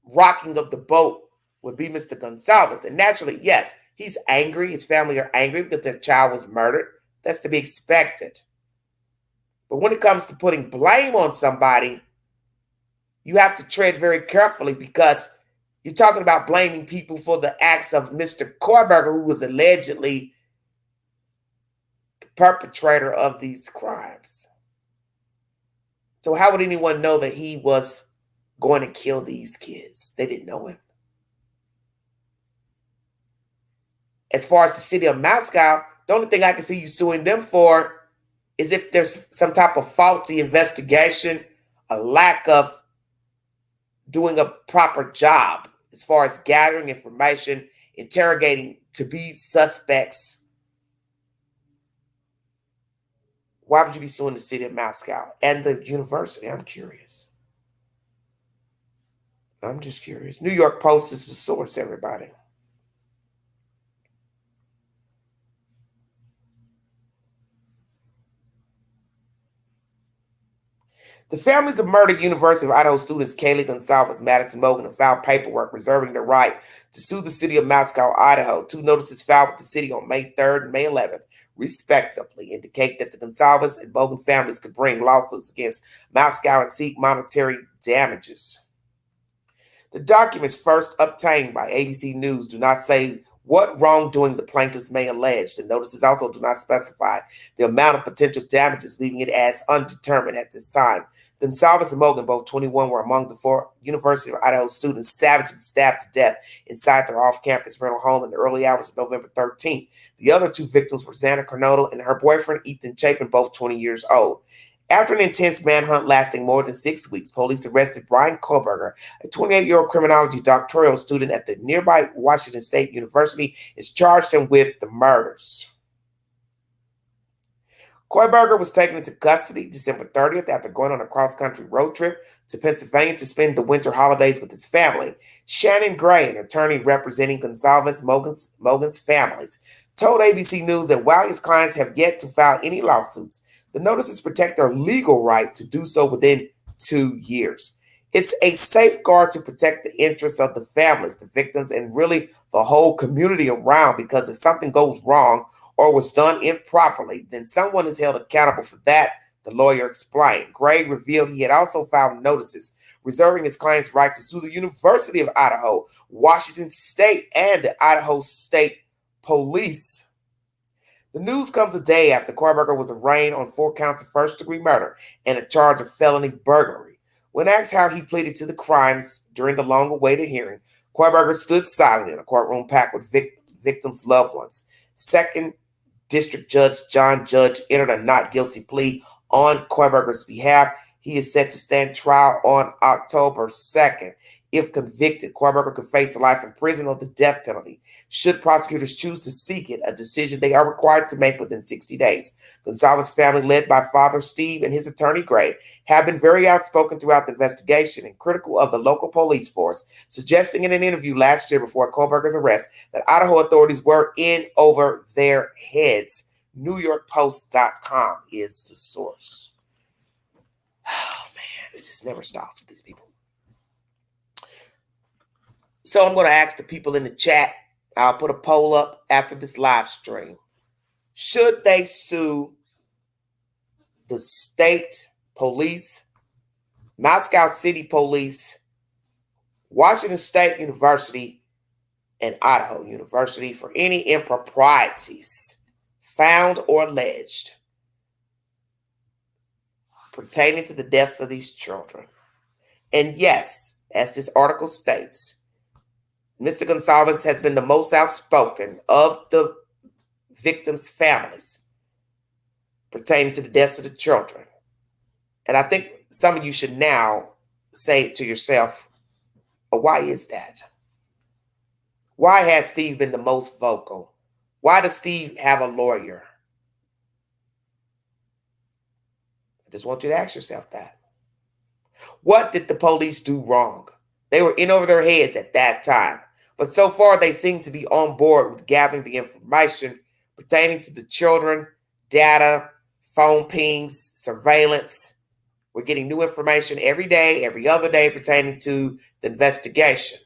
rocking of the boat would be Mr. Goncalves. And naturally, yes, he's angry. His family are angry because their child was murdered. That's to be expected. But when it comes to putting blame on somebody, you have to tread very carefully, because you're talking about blaming people for the acts of Mr. Kohlberger, who was allegedly the perpetrator of these crimes. So how would anyone know that he was going to kill these kids? They didn't know him. As far as the city of Moscow, the only thing I can see you suing them for is if there's some type of faulty investigation, a lack of doing a proper job as far as gathering information, interrogating to-be suspects. Why would you be suing the city of Moscow and the university? I'm curious. I'm just curious. New York Post is the source, everybody. The families of murdered University of Idaho students Kaylee Goncalves, Madison Mogen have filed paperwork reserving the right to sue the city of Moscow, Idaho. 2 notices filed with the city on May 3rd and May 11th, respectively, indicate that the Goncalves and Mogen families could bring lawsuits against Moscow and seek monetary damages. The documents first obtained by ABC News do not say what wrongdoing the plaintiffs may allege. The notices also do not specify the amount of potential damages, leaving it as undetermined at this time. Goncalves and Mogen, both 21, were among the 4 University of Idaho students savagely stabbed to death inside their off-campus rental home in the early hours of November 13th. The other 2 victims were Xana Kernodle and her boyfriend, Ethan Chapin, both 20 years old. After an intense manhunt lasting more than 6 weeks, police arrested Brian Kohlberger, a 28-year-old criminology doctoral student at the nearby Washington State University, and charged him with the murders. Kohlberger was taken into custody December 30th after going on a cross-country road trip to Pennsylvania to spend the winter holidays with his family. Shannon Gray, an attorney representing Goncalves Mogen's families, told ABC News that while his clients have yet to file any lawsuits, the notices protect their legal right to do so within 2 years. It's a safeguard to protect the interests of the families, the victims, and really the whole community around, because if something goes wrong or was done improperly, then someone is held accountable for that, the lawyer explained. Gray revealed he had also filed notices reserving his client's right to sue the University of Idaho, Washington State, and the Idaho State Police. The news comes a day after Kohlberger was arraigned on 4 counts of first-degree murder and a charge of felony burglary. When asked how he pleaded to the crimes during the long-awaited hearing, Kohlberger stood silent in a courtroom packed with victims' loved ones. Second District Judge John Judge entered a not guilty plea on Kohlberger's behalf. He is set to stand trial on October 2nd. If convicted, Kohlberger could face life in prison or the death penalty. Should prosecutors choose to seek it, a decision they are required to make within 60 days. Goncalves' family, led by Father Steve and his attorney Gray, have been very outspoken throughout the investigation and critical of the local police force, suggesting in an interview last year before Kohlberger's arrest that Idaho authorities were in over their heads. NewYorkPost.com is the source. Oh, man, it just never stops with these people. So I'm going to ask the people in the chat. I'll put a poll up after this live stream. Should they sue the state police, Moscow City Police, Washington State University, and Idaho University for any improprieties found or alleged pertaining to the deaths of these children? And yes, as this article states, Mr. Goncalves has been the most outspoken of the victims' families pertaining to the deaths of the children. And I think some of you should now say to yourself, oh, why is that? Why has Steve been the most vocal? Why does Steve have a lawyer? I just want you to ask yourself that. What did the police do wrong? They were in over their heads at that time. But so far, they seem to be on board with gathering the information pertaining to the children, data, phone pings, surveillance. We're getting new information every day, every other day pertaining to the investigation.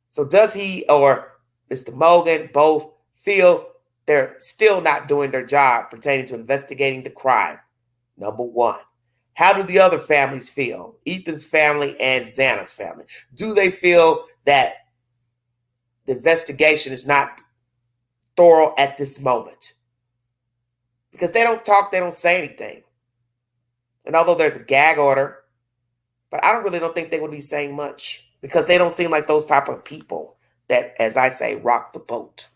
So does he or Mr. Mogen both feel they're still not doing their job pertaining to investigating the crime? Number one. How do the other families feel? Ethan's family and Xana's family. Do they feel that the investigation is not thorough at this moment? Because they don't talk, they don't say anything. And although there's a gag order, but I don't think they would be saying much because they don't seem like those type of people that, as I say, rock the boat.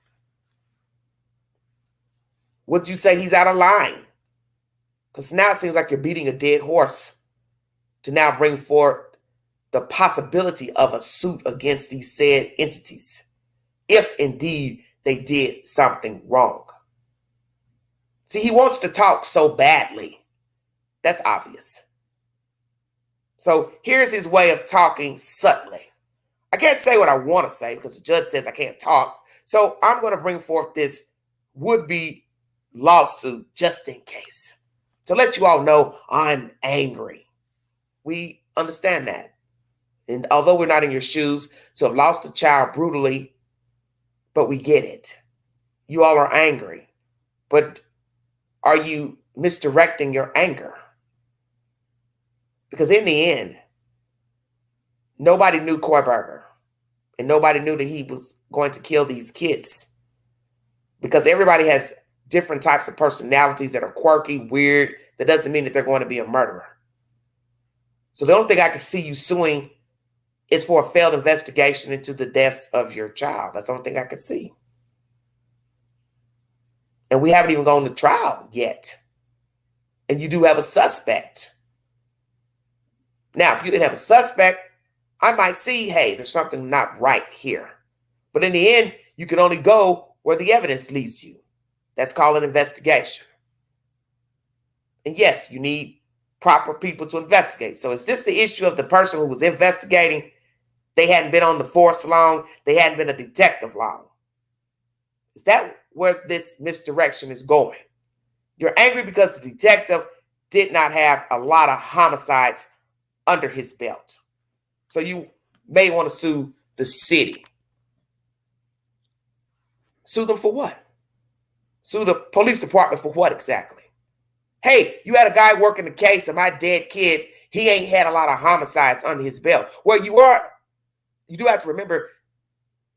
Would you say he's out of line? Because now it seems like you're beating a dead horse to now bring forth the possibility of a suit against these said entities, if indeed they did something wrong. See, he wants to talk so badly. That's obvious. So here's his way of talking subtly. I can't say what I want to say because the judge says I can't talk. So I'm going to bring forth this would-be lawsuit just in case, to let you all know I'm angry. We understand that. And although we're not in your shoes to have lost a child brutally, but we get it. You all are angry. But are you misdirecting your anger? Because in the end, nobody knew Koiberger. And nobody knew that he was going to kill these kids. Because everybody has different types of personalities that are quirky, weird. That doesn't mean that they're going to be a murderer. So the only thing I can see you suing is for a failed investigation into the deaths of your child. That's the only thing I could see. And we haven't even gone to trial yet. And you do have a suspect. Now, if you didn't have a suspect, I might see, hey, there's something not right here. But in the end, you can only go where the evidence leads you. That's called an investigation. And yes, you need proper people to investigate. So is this the issue of the person who was investigating? They hadn't been on the force long. They hadn't been a detective long. Is that where this misdirection is going? You're angry because the detective did not have a lot of homicides under his belt. So you may want to sue the city. Sue them for what? Sue the police department for what exactly? Hey, you had a guy working the case of my dead kid. He ain't had a lot of homicides under his belt. Well, you do have to remember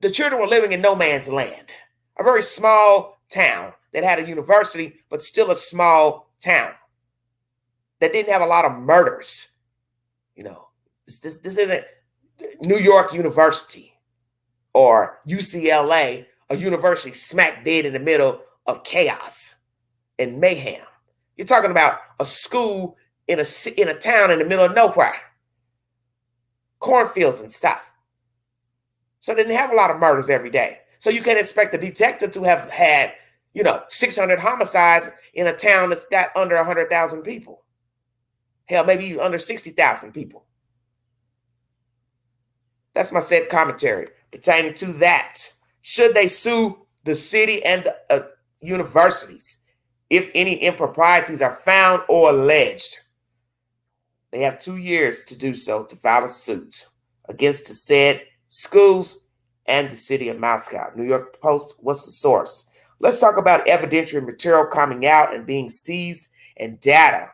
the children were living in no man's land. A very small town that had a university, but still a small town that didn't have a lot of murders. You know, this isn't New York University or UCLA, a university smack dead in the middle of chaos and mayhem. You're talking about a school in a town in the middle of nowhere. Cornfields and stuff. So they didn't have a lot of murders every day. So you can't expect the detective to have had, 600 homicides in a town that's got under 100,000 people. Hell, maybe under 60,000 people. That's my said commentary pertaining to that. Should they sue the city and universities if any improprieties are found or alleged. They have 2 years to do so to file a suit against the said schools and the city of Moscow. New York Post, what's the source? Let's talk about evidentiary material coming out and being seized and data.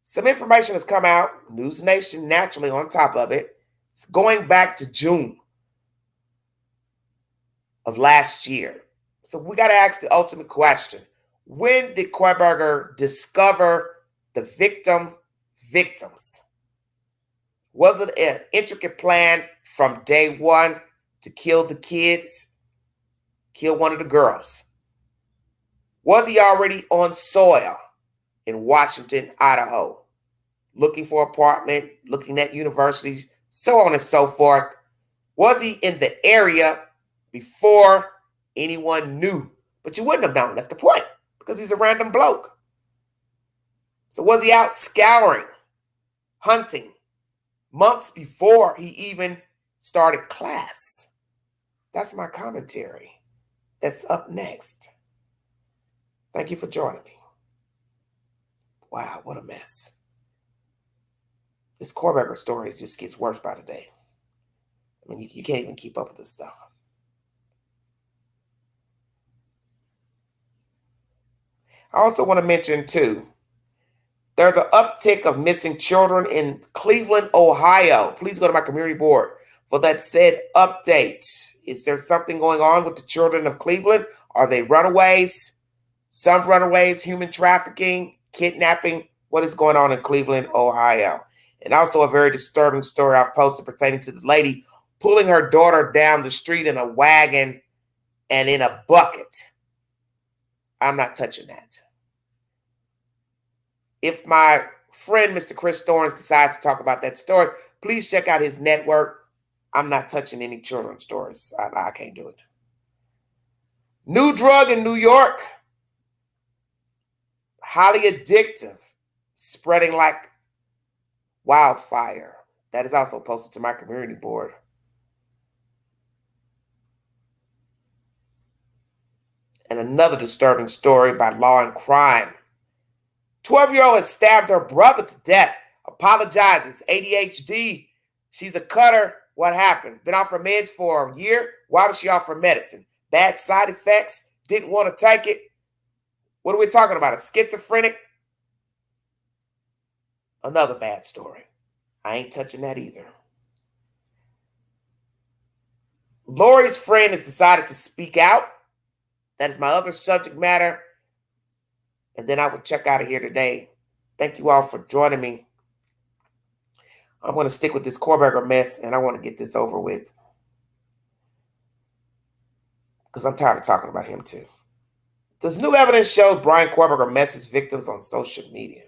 Some information has come out, News Nation naturally on top of it. It's going back to June of last year. So we got to ask the ultimate question. When did Kohlberger discover the victims? Was it an intricate plan from day one to kill the kids, kill one of the girls? Was he already on soil in Washington, Idaho, looking for an apartment, looking at universities, so on and so forth? Was he in the area before anyone knew? But you wouldn't have known. That's the point, because he's a random bloke. So was he out scouring, hunting, months before he even started class? That's my commentary. That's up next. Thank you for joining me. Wow, what a mess. This Kohlberger story just gets worse by the day. I mean, you can't even keep up with this stuff. I also want to mention, too, there's an uptick of missing children in Cleveland, Ohio. Please go to my community board for that said update. Is there something going on with the children of Cleveland? Are they runaways? Some runaways, human trafficking, kidnapping. What is going on in Cleveland, Ohio? And also a very disturbing story I've posted pertaining to the lady pulling her daughter down the street in a wagon and in a bucket. I'm not touching that. If my friend, Mr. Chris Thorns, decides to talk about that story, please check out his network. I'm not touching any children's stories. I can't do it. New drug in New York. Highly addictive. Spreading like wildfire. That is also posted to my community board. And another disturbing story by Law and Crime. 12-year-old has stabbed her brother to death. Apologizes. ADHD. She's a cutter. What happened? Been off her meds for a year. Why was she off her medicine? Bad side effects. Didn't want to take it. What are we talking about? A schizophrenic? Another bad story. I ain't touching that either. Lori's friend has decided to speak out. That is my other subject matter. And then I will check out of here today. Thank you all for joining me. I'm going to stick with this Kohlberger mess, and I want to get this over with. Because I'm tired of talking about him too. Does new evidence show Brian Kohlberger messes victims on social media?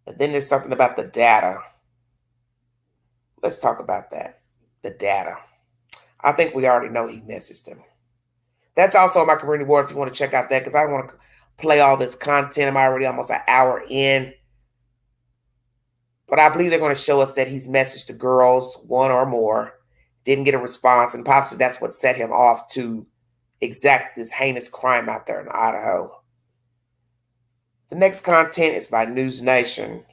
And then there's something about the data. Let's talk about that. The data. I think we already know he messaged him. That's also on my community board if you want to check out that, because I don't want to play all this content. I'm already almost an hour in. But I believe they're going to show us that he's messaged the girls, one or more, didn't get a response, and possibly that's what set him off to exact this heinous crime out there in Idaho. The next content is by News Nation.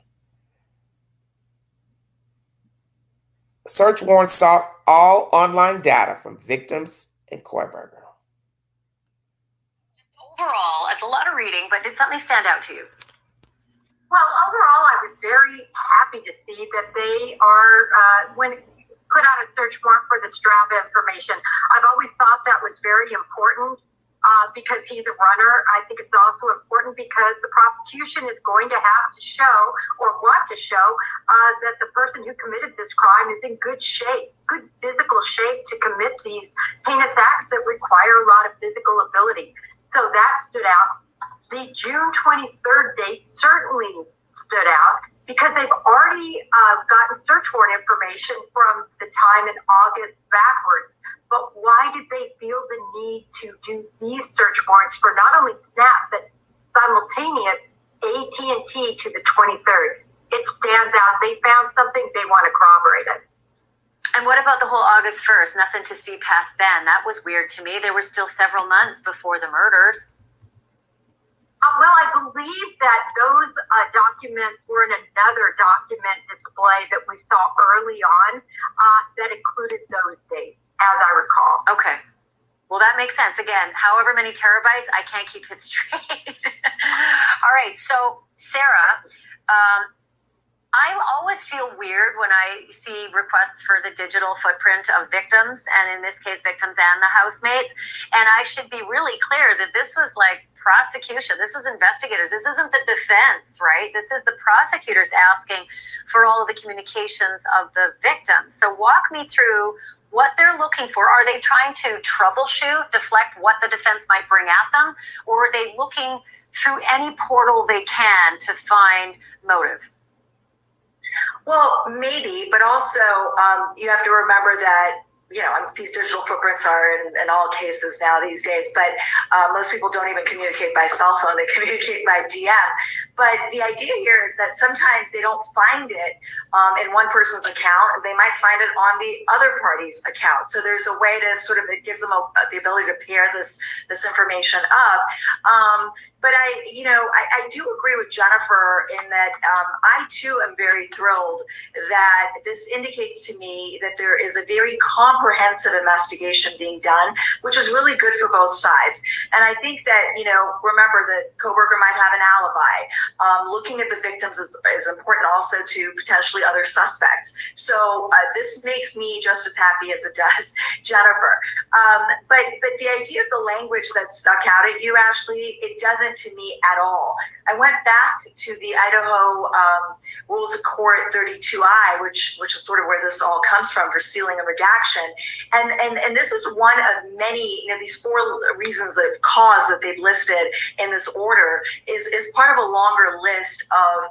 A search warrant sought all online data from victims in Kohlberger. Overall, it's a lot of reading, but did something stand out to you? Well, overall, I was very happy to see that they are, when put out a search warrant for the Strava information. I've always thought that was very important because he's a runner. I think it's also important because the prosecution is going to have to show or want to show that the person who committed this crime is in good shape, good physical shape to commit these heinous acts that require a lot of physical ability. So that stood out. The June 23rd date certainly stood out because they've already gotten search warrant information from the time in August backwards. But why did they feel the need to do these search warrants for not only Snap, but simultaneous AT&T to the 23rd? It stands out. They found something, they want to corroborate it. And what about the whole August 1st? Nothing to see past then. That was weird to me. There were still several months before the murders. Well, I believe that those documents were in another document display that we saw early on that included those dates, as I recall. Okay. Well, that makes sense. Again, however many terabytes, I can't keep it straight. All right. So, Sarah, I always feel weird when I see requests for the digital footprint of victims, and in this case, victims and the housemates. And I should be really clear that this was like prosecution. This was investigators. This isn't the defense, right? This is the prosecutors asking for all of the communications of the victims. So walk me through what they're looking for. Are they trying to troubleshoot, deflect what the defense might bring at them? Or are they looking through any portal they can to find motive? Well, maybe, but also you have to remember that, these digital footprints are in all cases now these days, but most people don't even communicate by cell phone. They communicate by DM. But the idea here is that sometimes they don't find it in one person's account. They might find it on the other party's account. So there's a way to it gives them the ability to pair this information up. But I do agree with Jennifer in that I too am very thrilled that this indicates to me that there is a very comprehensive investigation being done, which is really good for both sides. And I think that, remember that Kohberger might have an alibi. Looking at the victims is important also to potentially other suspects. So this makes me just as happy as it does Jennifer. But the idea of the language that stuck out at you, Ashley, it doesn't to me at all. I went back to the Idaho Rules of Court 32I, which is sort of where this all comes from for sealing and redaction. And this is one of many, these 4 reasons of cause that they've listed in this order is part of a longer list of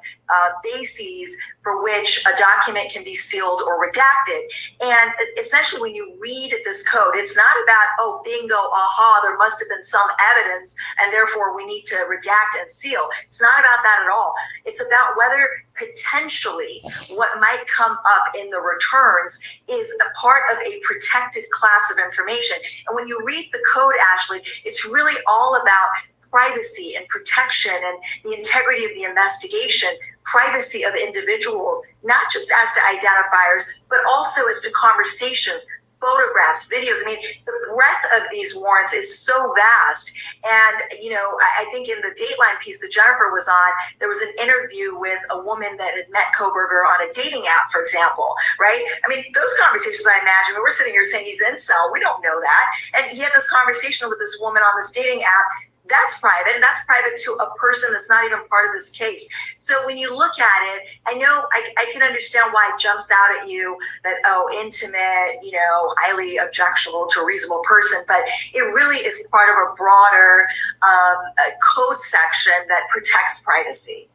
bases for which a document can be sealed or redacted. And essentially when you read this code, it's not about, oh, bingo, aha, there must have been some evidence and therefore we need to redact and seal. It's not about that at all. It's about whether potentially what might come up in the returns is a part of a protected class of information. And when you read the code, Ashley, it's really all about privacy and protection and the integrity of the investigation, privacy of individuals, not just as to identifiers, but also as to conversations, photographs, videos. I mean, the breadth of these warrants is so vast. And, I think in the Dateline piece that Jennifer was on, there was an interview with a woman that had met Kohberger on a dating app, for example, right? I mean, those conversations, I imagine, we're sitting here saying he's incel. We don't know that. And he had this conversation with this woman on this dating app. That's private, and that's private to a person that's not even part of this case. So when you look at it, I know I can understand why it jumps out at you that, intimate, highly objectionable to a reasonable person, but it really is part of a broader code section that protects privacy.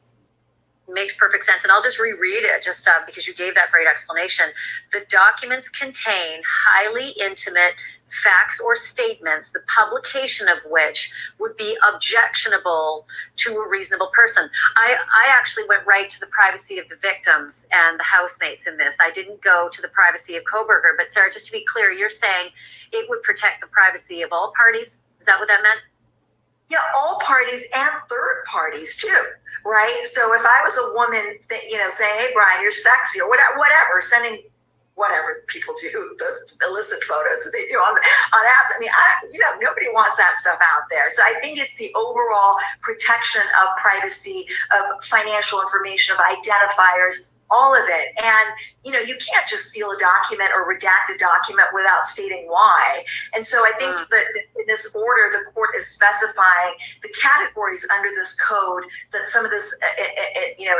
Makes perfect sense. And I'll just reread it just because you gave that great explanation. The documents contain highly intimate facts or statements, the publication of which would be objectionable to a reasonable person. I actually went right to the privacy of the victims and the housemates in this. I didn't go to the privacy of Kohberger. But Sarah, just to be clear, you're saying it would protect the privacy of all parties? Is that what that meant? Yeah, all parties and third parties too, right? So if I was a woman, saying, "Hey, Brian, you're sexy," or whatever, sending whatever people do, those illicit photos that they do on apps. I mean, nobody wants that stuff out there. So I think it's the overall protection of privacy, of financial information, of identifiers, all of it. And, you can't just seal a document or redact a document without stating why. And so I think that in this order, the court is specifying the categories under this code that some of this,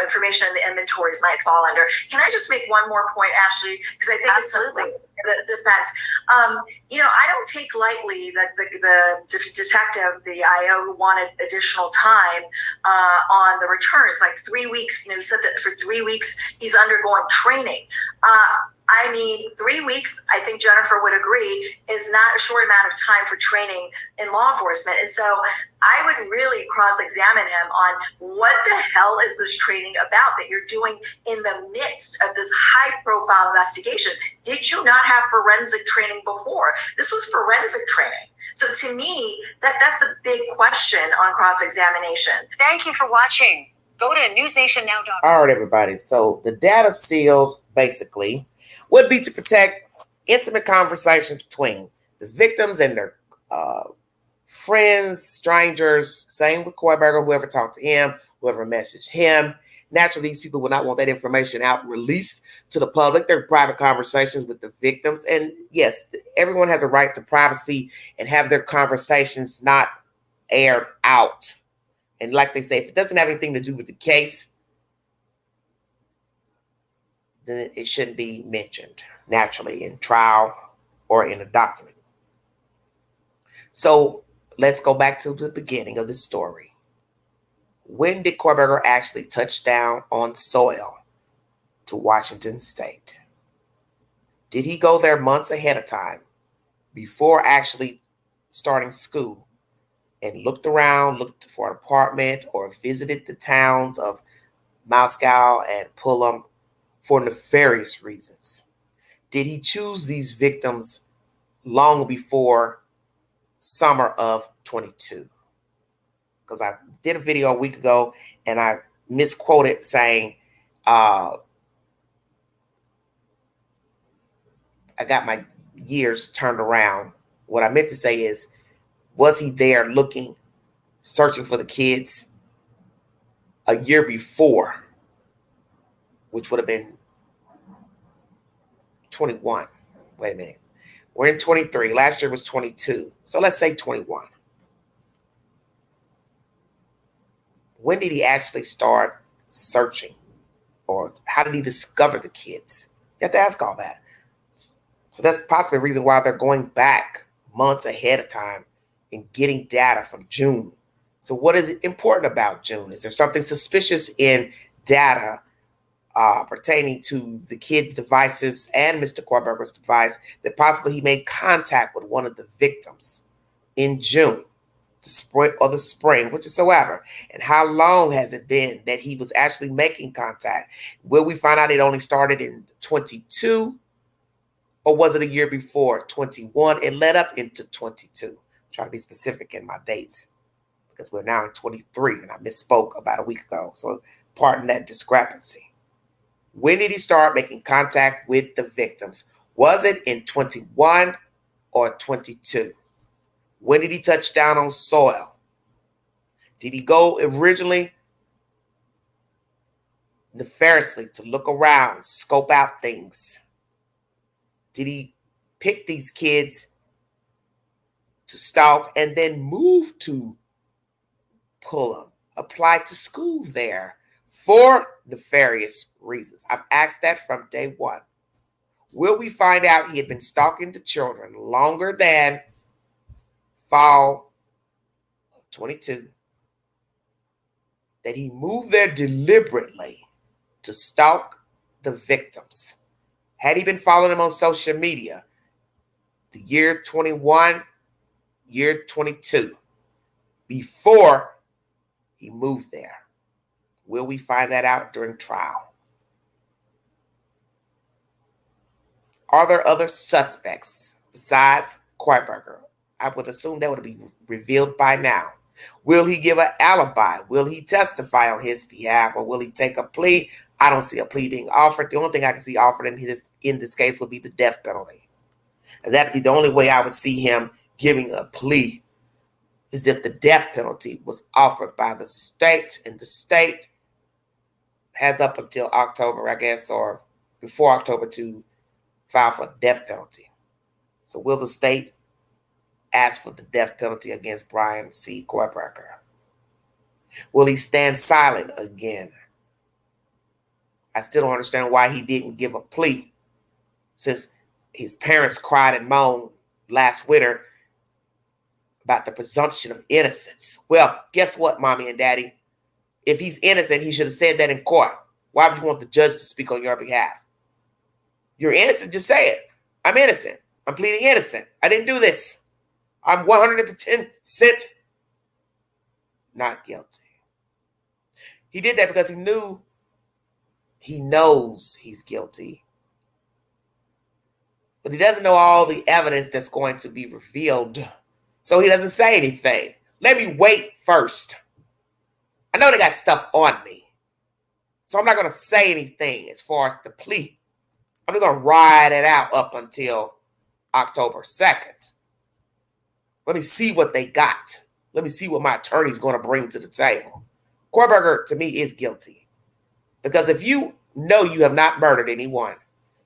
information in the inventories might fall under. Can I just make one more point, Ashley? Because I think Absolutely. It's something the defense. I don't take lightly that the detective, the IO, who wanted additional time on the returns, like 3 weeks. He said that for 3 weeks he's undergoing training. I mean, 3 weeks, I think Jennifer would agree, is not a short amount of time for training in law enforcement. And so I would really cross-examine him on what the hell is this training about that you're doing in the midst of this high-profile investigation? Did you not have forensic training before? This was forensic training. So to me, that's a big question on cross-examination. Thank you for watching. Go to newsnationnow.com. All right, everybody. So the data sealed, basically, would be to protect intimate conversations between the victims and their friends, strangers. Same with Koiberger, whoever talked to him, whoever messaged him. Naturally, these people will not want that information out released to the public. They're private conversations with the victims. And yes, everyone has a right to privacy and have their conversations not aired out. And like they say, if it doesn't have anything to do with the case, then it shouldn't be mentioned naturally in trial or in a document. So let's go back to the beginning of the story. When did Koiberger actually touch down on soil to Washington State? Did he go there months ahead of time before actually starting school and looked around, looked for an apartment, or visited the towns of Moscow and Pullum for nefarious reasons? Did he choose these victims long before summer of 22? Because I did a video a week ago and I misquoted saying, I got my years turned around. What I meant to say is, was he there looking, searching for the kids a year before, which would have been 21. Wait a minute. We're in 23. Last year was 22. So let's say 21. When did he actually start searching? Or how did he discover the kids? You have to ask all that. So that's possibly a reason why they're going back months ahead of time and getting data from June. So what is important about June? Is there something suspicious in data pertaining to the kids' devices and Mr. Koiberger's device that possibly he made contact with one of the victims in June, the spring, whatsoever? And how long has it been that he was actually making contact? Will we find out it only started in 22? Or was it a year before, 21, and led up into 22? I'm trying to be specific in my dates because we're now in 23, and I misspoke about a week ago. So pardon that discrepancy. When did he start making contact with the victims? Was it in 21 or 22? When did he touch down on soil? Did he go originally nefariously to look around, scope out things? Did he pick these kids to stalk and then move to Pullum, apply to school there for nefarious reasons? I've asked that from day one. Will we find out he had been stalking the children longer than fall of 22? That he moved there deliberately to stalk the victims? Had he been following them on social media, the year 21, year 22, before he moved there? Will we find that out during trial? Are there other suspects besides Koiberger? I would assume that would be revealed by now. Will he give an alibi? Will he testify on his behalf, or will he take a plea? I don't see a plea being offered. The only thing I can see offered in this case would be the death penalty. And that'd be the only way I would see him giving a plea, is if the death penalty was offered by the state, and the state has up until October, I guess, or before October to file for death penalty. So will the state ask for the death penalty against Brian C. Koiberger? Will he stand silent again? I still don't understand why he didn't give a plea, since his parents cried and moaned last winter about the presumption of innocence. Well, guess what, mommy and daddy? If he's innocent, he should have said that in court. Why would you want the judge to speak on your behalf? You're innocent, just say it. I'm innocent. I'm pleading innocent. I didn't do this. I'm 110% not guilty. He did that because he knows he's guilty. But he doesn't know all the evidence that's going to be revealed. So he doesn't say anything. Let me wait first. I know they got stuff on me. So I'm not going to say anything as far as the plea. I'm just going to ride it out up until October 2nd. Let me see what they got. Let me see what my attorney's going to bring to the table. Kohlberger, to me, is guilty. Because if you know you have not murdered anyone,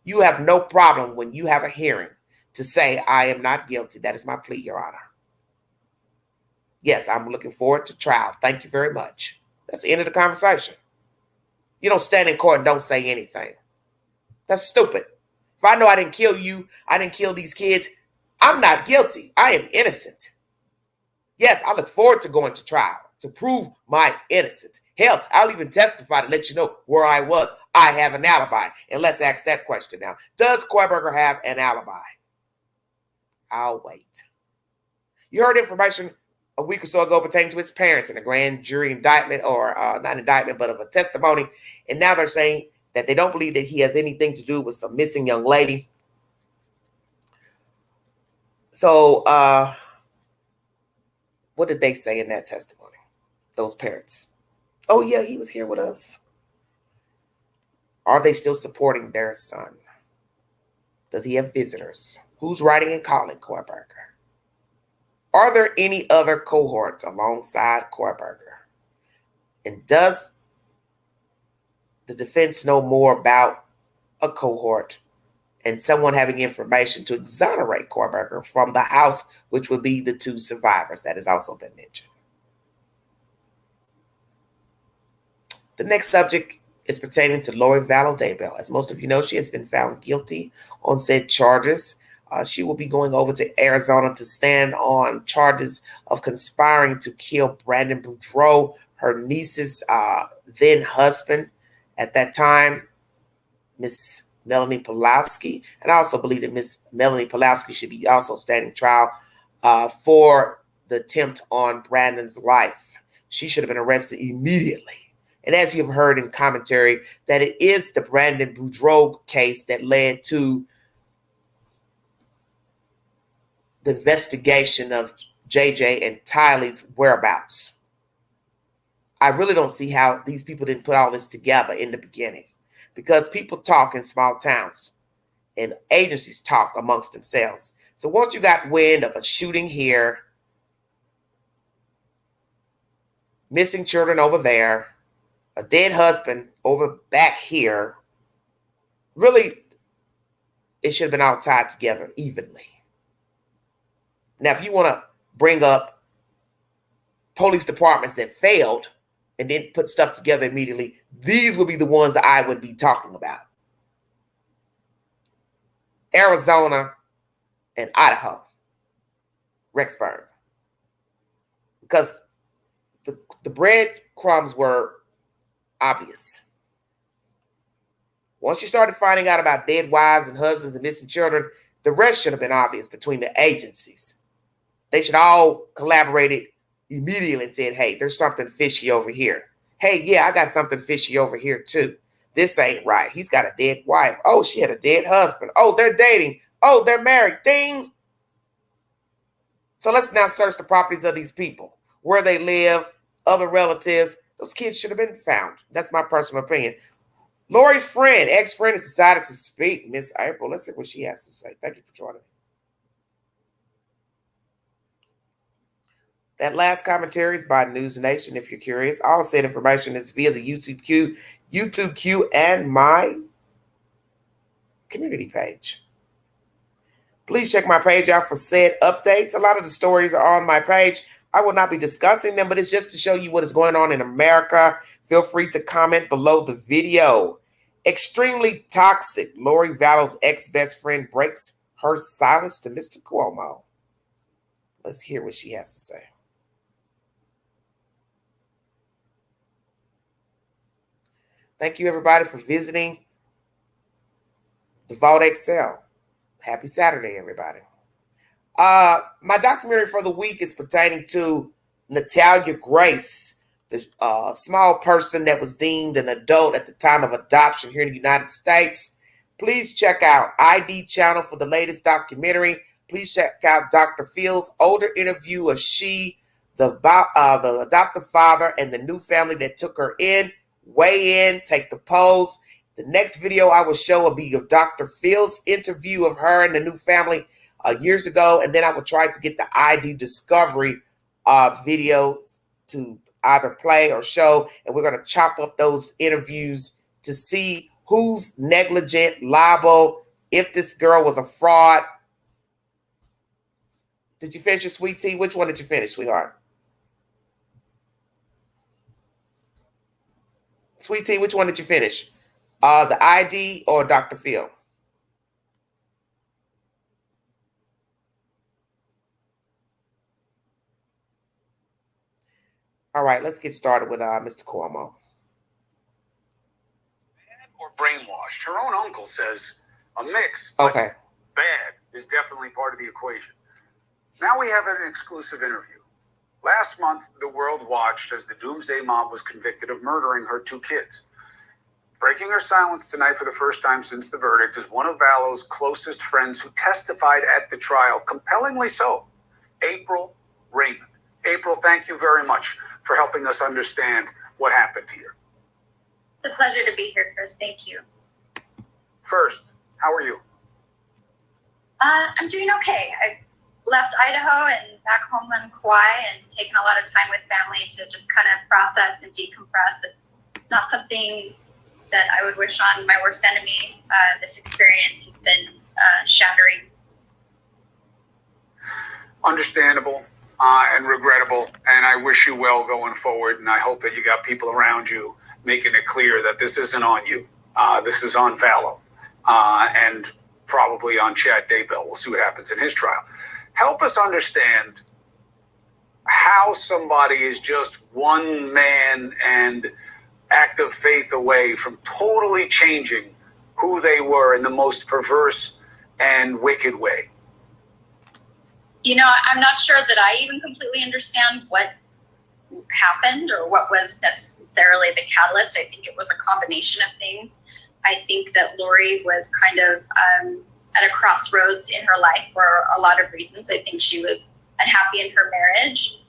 you have no problem when you have a hearing to say, I am not guilty. That is my plea, Your Honor. Yes, I'm looking forward to trial. Thank you very much. That's the end of the conversation. You don't stand in court and don't say anything. That's stupid. If I know I didn't kill you, I didn't kill these kids, I'm not guilty. I am innocent. Yes, I look forward to going to trial to prove my innocence. Hell, I'll even testify to let you know where I was. I have an alibi. And let's ask that question now. Does Kohlberger have an alibi? I'll wait. You heard information a week or so ago pertaining to his parents in a grand jury indictment, or not indictment, but of a testimony. And now they're saying that they don't believe that he has anything to do with some missing young lady. So what did they say in that testimony? Those parents. Oh, yeah, he was here with us. Are they still supporting their son? Does he have visitors? Who's writing and calling Kohlberger? Are there any other cohorts alongside Kohlberger? And does the defense know more about a cohort and someone having information to exonerate Kohlberger from the house, which would be the two survivors? That has also been mentioned. The next subject is pertaining to Lori Vallow Daybell. As most of you know, she has been found guilty on said charges. She will be going over to Arizona to stand on charges of conspiring to kill Brandon Boudreaux, her niece's then husband at that time, Miss Melanie Pawlowski. And I also believe that Miss Melanie Pawlowski should be also standing trial for the attempt on Brandon's life. She should have been arrested immediately. And as you've heard in commentary, that it is the Brandon Boudreaux case that led to the investigation of JJ and Tylee's whereabouts. I really don't see how these people didn't put all this together in the beginning, because people talk in small towns and agencies talk amongst themselves. So once you got wind of a shooting here, missing children over there, a dead husband over back here, really, it should have been all tied together evenly. Now, if you want to bring up police departments that failed and then put stuff together immediately, these would be the ones that I would be talking about. Arizona and Idaho, Rexburg. Because the breadcrumbs were obvious. Once you started finding out about dead wives and husbands and missing children, the rest should have been obvious between the agencies. They should all collaborated immediately and said, hey, there's something fishy over here. Hey, yeah, I got something fishy over here too. This ain't right. He's got a dead wife. Oh, she had a dead husband. Oh, they're dating. Oh, they're married. Ding. So let's now search the properties of these people, where they live, other relatives. Those kids should have been found. That's my personal opinion. Lori's friend, ex-friend, has decided to speak. Miss April, let's hear what she has to say. Thank you for joining me. That last commentary is by News Nation, if you're curious. All said information is via the YouTube queue, and my community page. Please check my page out for said updates. A lot of the stories are on my page. I will not be discussing them, but it's just to show you what is going on in America. Feel free to comment below the video. Extremely toxic. Lori Vallow's ex-best friend breaks her silence to Mr. Cuomo. Let's hear what she has to say. Thank you, everybody, for visiting The Vault Excel. Happy Saturday, everybody. My documentary for the week is pertaining to Natalia Grace, the small person that was deemed an adult at the time of adoption here in the United States. Please check out ID channel for the latest documentary. Please check out Dr. Phil's older interview of the adoptive father, and the new family that took her in. Weigh in, take the polls. The next video I will show will be of Dr. Phil's interview of her and the new family years ago, and then I will try to get the ID discovery videos to either play or show, and we're going to chop up those interviews to see who's negligent, liable, if this girl was a fraud. Did you finish your sweet tea? Which one did you finish, sweetheart? Sweet tea, which one did you finish? The ID or Dr. Phil? All right, let's get started with Mr. Cuomo. Or brainwashed. Her own uncle says a mix. Okay. Bad is definitely part of the equation. Now we have an exclusive interview. Last month, the world watched as the Doomsday Mob was convicted of murdering her 2 kids. Breaking her silence tonight for the first time since the verdict is one of Vallow's closest friends who testified at the trial, compellingly so, April Raymond. April, thank you very much for helping us understand what happened here. It's a pleasure to be here, Chris. Thank you. First, how are you? I'm doing okay. I've left Idaho and back home on Kauai and taken a lot of time with family to just kind of process and decompress. It's not something that I would wish on my worst enemy. This experience has been shattering. Understandable and regrettable, and I wish you well going forward, and I hope that you got people around you making it clear that this isn't on you. This is on Vallow, and probably on Chad Daybell. We'll see what happens in his trial. Help us understand how somebody is just one man and act of faith away from totally changing who they were in the most perverse and wicked way. You know, I'm not sure that I even completely understand what happened or what was necessarily the catalyst. I think it was a combination of things. I think that Lori was kind of at a crossroads in her life for a lot of reasons. I think she was unhappy in her marriage.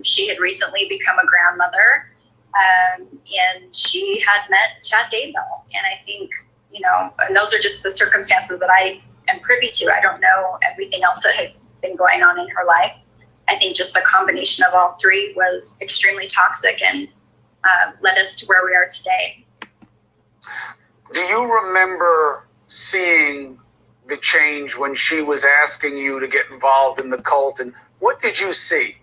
She had recently become a grandmother, and she had met Chad Daybell. And I think, you know, and those are just the circumstances that I am privy to. I don't know everything else that had been going on in her life. I think just the combination of all three was extremely toxic and led us to where we are today. Do you remember seeing the change when she was asking you to get involved in the cult? And what did you see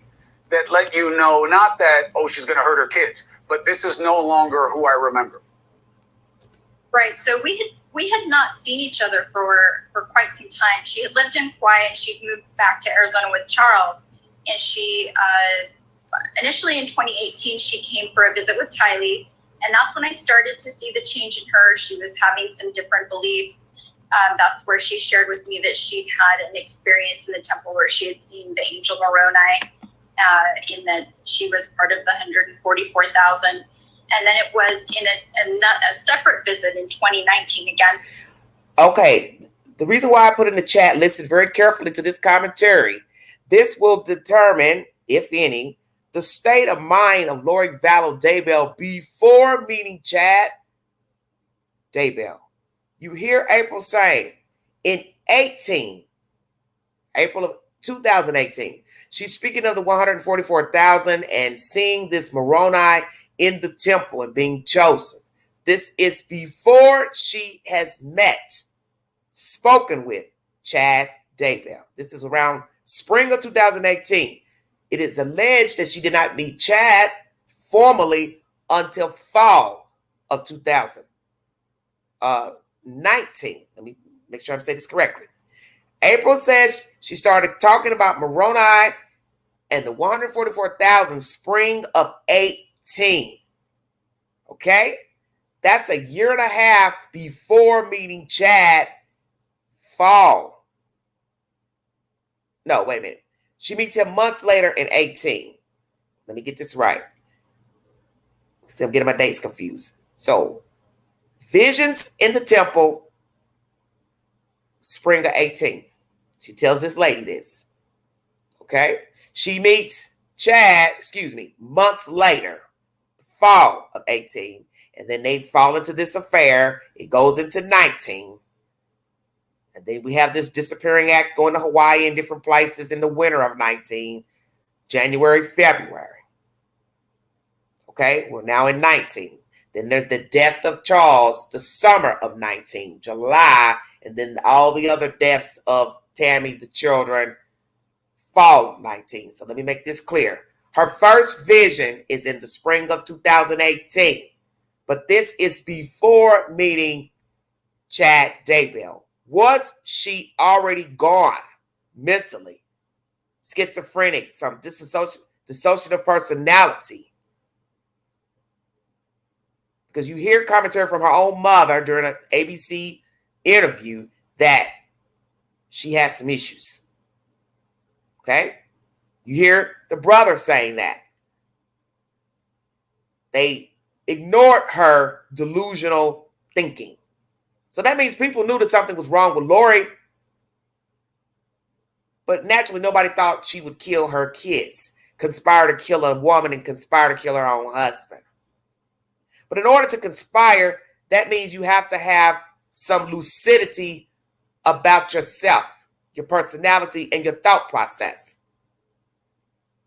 that let you know, not that, oh, she's going to hurt her kids, but this is no longer who I remember? Right. So we had not seen each other for quite some time. She had lived in Kauai and she'd moved back to Arizona with Charles. And she, initially in 2018, she came for a visit with Tylee. And that's when I started to see the change in her. She was having some different beliefs. That's where she shared with me that she'd had an experience in the temple where she had seen the angel Moroni, in that she was part of the 144,000. And then it was in a separate visit in 2019 again. Okay, the reason why I put in the chat, listen very carefully to this commentary. This will determine, if any, the state of mind of Lori Vallow Daybell before meeting Chad Daybell. You hear April saying in April of 2018, she's speaking of the 144,000 and seeing this Moroni in the temple and being chosen. This is before she has spoken with Chad Daybell. This is around spring of 2018. It is alleged that she did not meet Chad formally until fall of 2019. Let me make sure I'm saying this correctly. April says she started talking about Moroni and the 144,000 spring of 18. Okay? That's a year and a half before meeting Chad fall. No, wait a minute. She meets him months later in 18. Let me get this right. See, I'm getting my dates confused. So, visions in the temple, spring of 18. She tells this lady this. Okay? She meets Chad, months later, fall of 18. And then they fall into this affair. It goes into 19. And then we have this disappearing act going to Hawaii and different places in the winter of 19, January, February. Okay, we're now in 19. Then there's the death of Charles, the summer of 19, July, and then all the other deaths of Tammy, the children, fall of 19. So let me make this clear. Her first vision is in the spring of 2018, but this is before meeting Chad Daybell. Was she already gone mentally? Schizophrenic, some dissociative personality? Because you hear commentary from her own mother during an ABC interview that she has some issues. Okay? You hear the brother saying that. They ignored her delusional thinking. So that means people knew that something was wrong with Lori, but naturally nobody thought she would kill her kids, conspire to kill a woman and conspire to kill her own husband. But in order to conspire, that means you have to have some lucidity about yourself, your personality, and your thought process.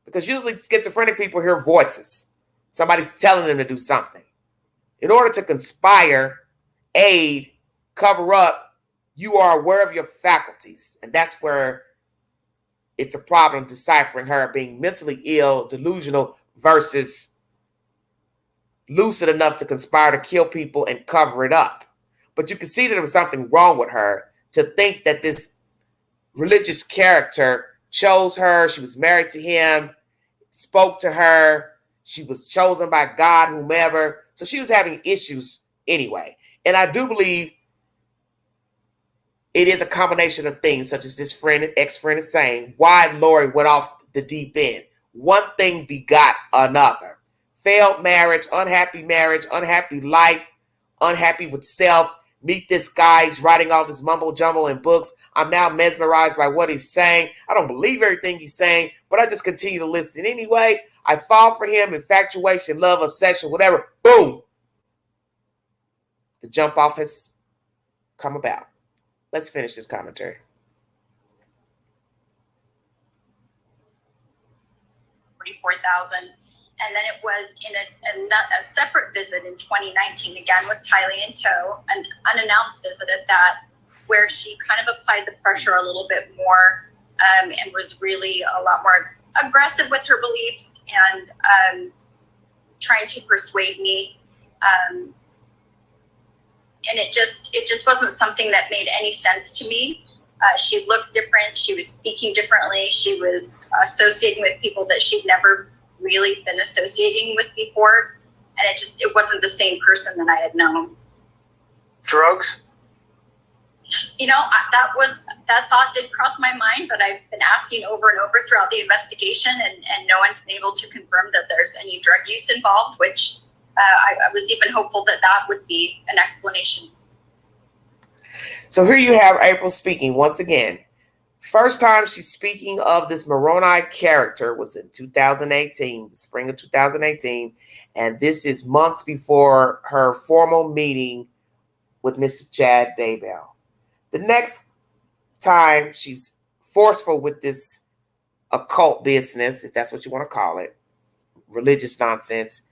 Because usually schizophrenic people hear voices. Somebody's telling them to do something. In order to conspire, aid, cover up, you are aware of your faculties. And that's where it's a problem deciphering her being mentally ill, delusional, versus lucid enough to conspire to kill people and cover it up. But you can see that there was something wrong with her to think that this religious character chose her. She was married to him, spoke to her. She was chosen by God, whomever. So she was having issues anyway. And I do believe it is a combination of things, such as this ex-friend is saying, why Lori went off the deep end. One thing begot another. Failed marriage, unhappy life, unhappy with self. Meet this guy, he's writing all this mumbo jumbo in books. I'm now mesmerized by what he's saying. I don't believe everything he's saying, but I just continue to listen anyway. I fall for him, infatuation, love, obsession, whatever. Boom. The jump off has come about. Let's finish this commentary. 44,000. And then it was in a separate visit in 2019, again with Tylee in tow, an unannounced visit at that, where she kind of applied the pressure a little bit more and was really a lot more aggressive with her beliefs and trying to persuade me. And it just wasn't something that made any sense to me. She looked different. She was speaking differently. She was associating with people that she'd never really been associating with before, and it wasn't the same person that I had known. Drugs? You know, that thought did cross my mind, but I've been asking over and over throughout the investigation, and no one's been able to confirm that there's any drug use involved, which I was even hopeful that would be an explanation. So here you have April speaking once again. First time she's speaking of this Moroni character was in 2018, the spring of 2018. And this is months before her formal meeting with Mr. Chad Daybell. The next time she's forceful with this occult business, if that's what you want to call it, religious nonsense,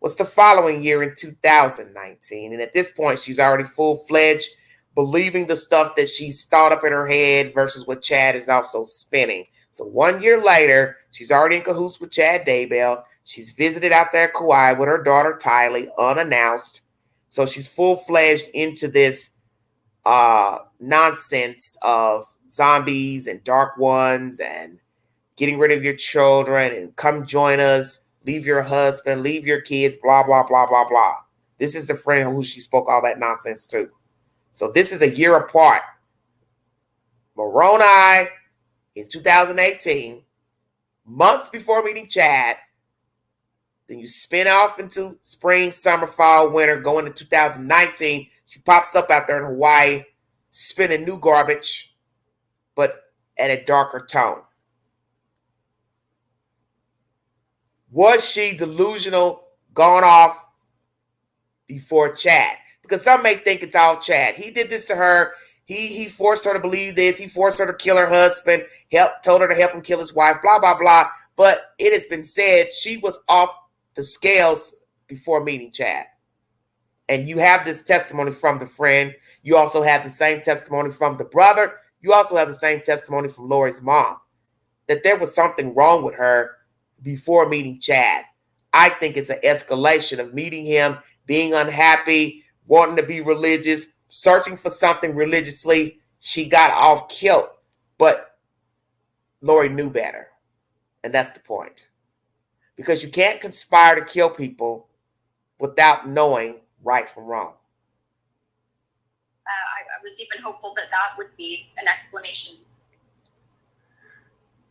was the following year in 2019. And at this point, she's already full-fledged believing the stuff that she's thought up in her head versus what Chad is also spinning. So 1 year later, she's already in cahoots with Chad Daybell. She's visited out there at Kauai with her daughter Tylee, unannounced. So she's full-fledged into this nonsense of zombies and dark ones and getting rid of your children and come join us, leave your husband, leave your kids, blah, blah, blah, blah, blah. This is the friend who she spoke all that nonsense to. So this is a year apart. Moroni in 2018, months before meeting Chad. Then you spin off into spring, summer, fall, winter, going to 2019. She pops up out there in Hawaii, spinning new garbage, but at a darker tone. Was she delusional, gone off before Chad? Because some may think it's all Chad. He did this to her. He forced her to believe this. He forced her to kill her husband, told her to help him kill his wife, blah, blah, blah. But it has been said she was off the scales before meeting Chad. And you have this testimony from the friend. You also have the same testimony from the brother. You also have the same testimony from Lori's mom, that there was something wrong with her before meeting Chad. I think it's an escalation of meeting him, being unhappy, wanting to be religious, searching for something religiously. She got off kilt, but Lori knew better. And that's the point. Because you can't conspire to kill people without knowing right from wrong. I was even hopeful that that would be an explanation.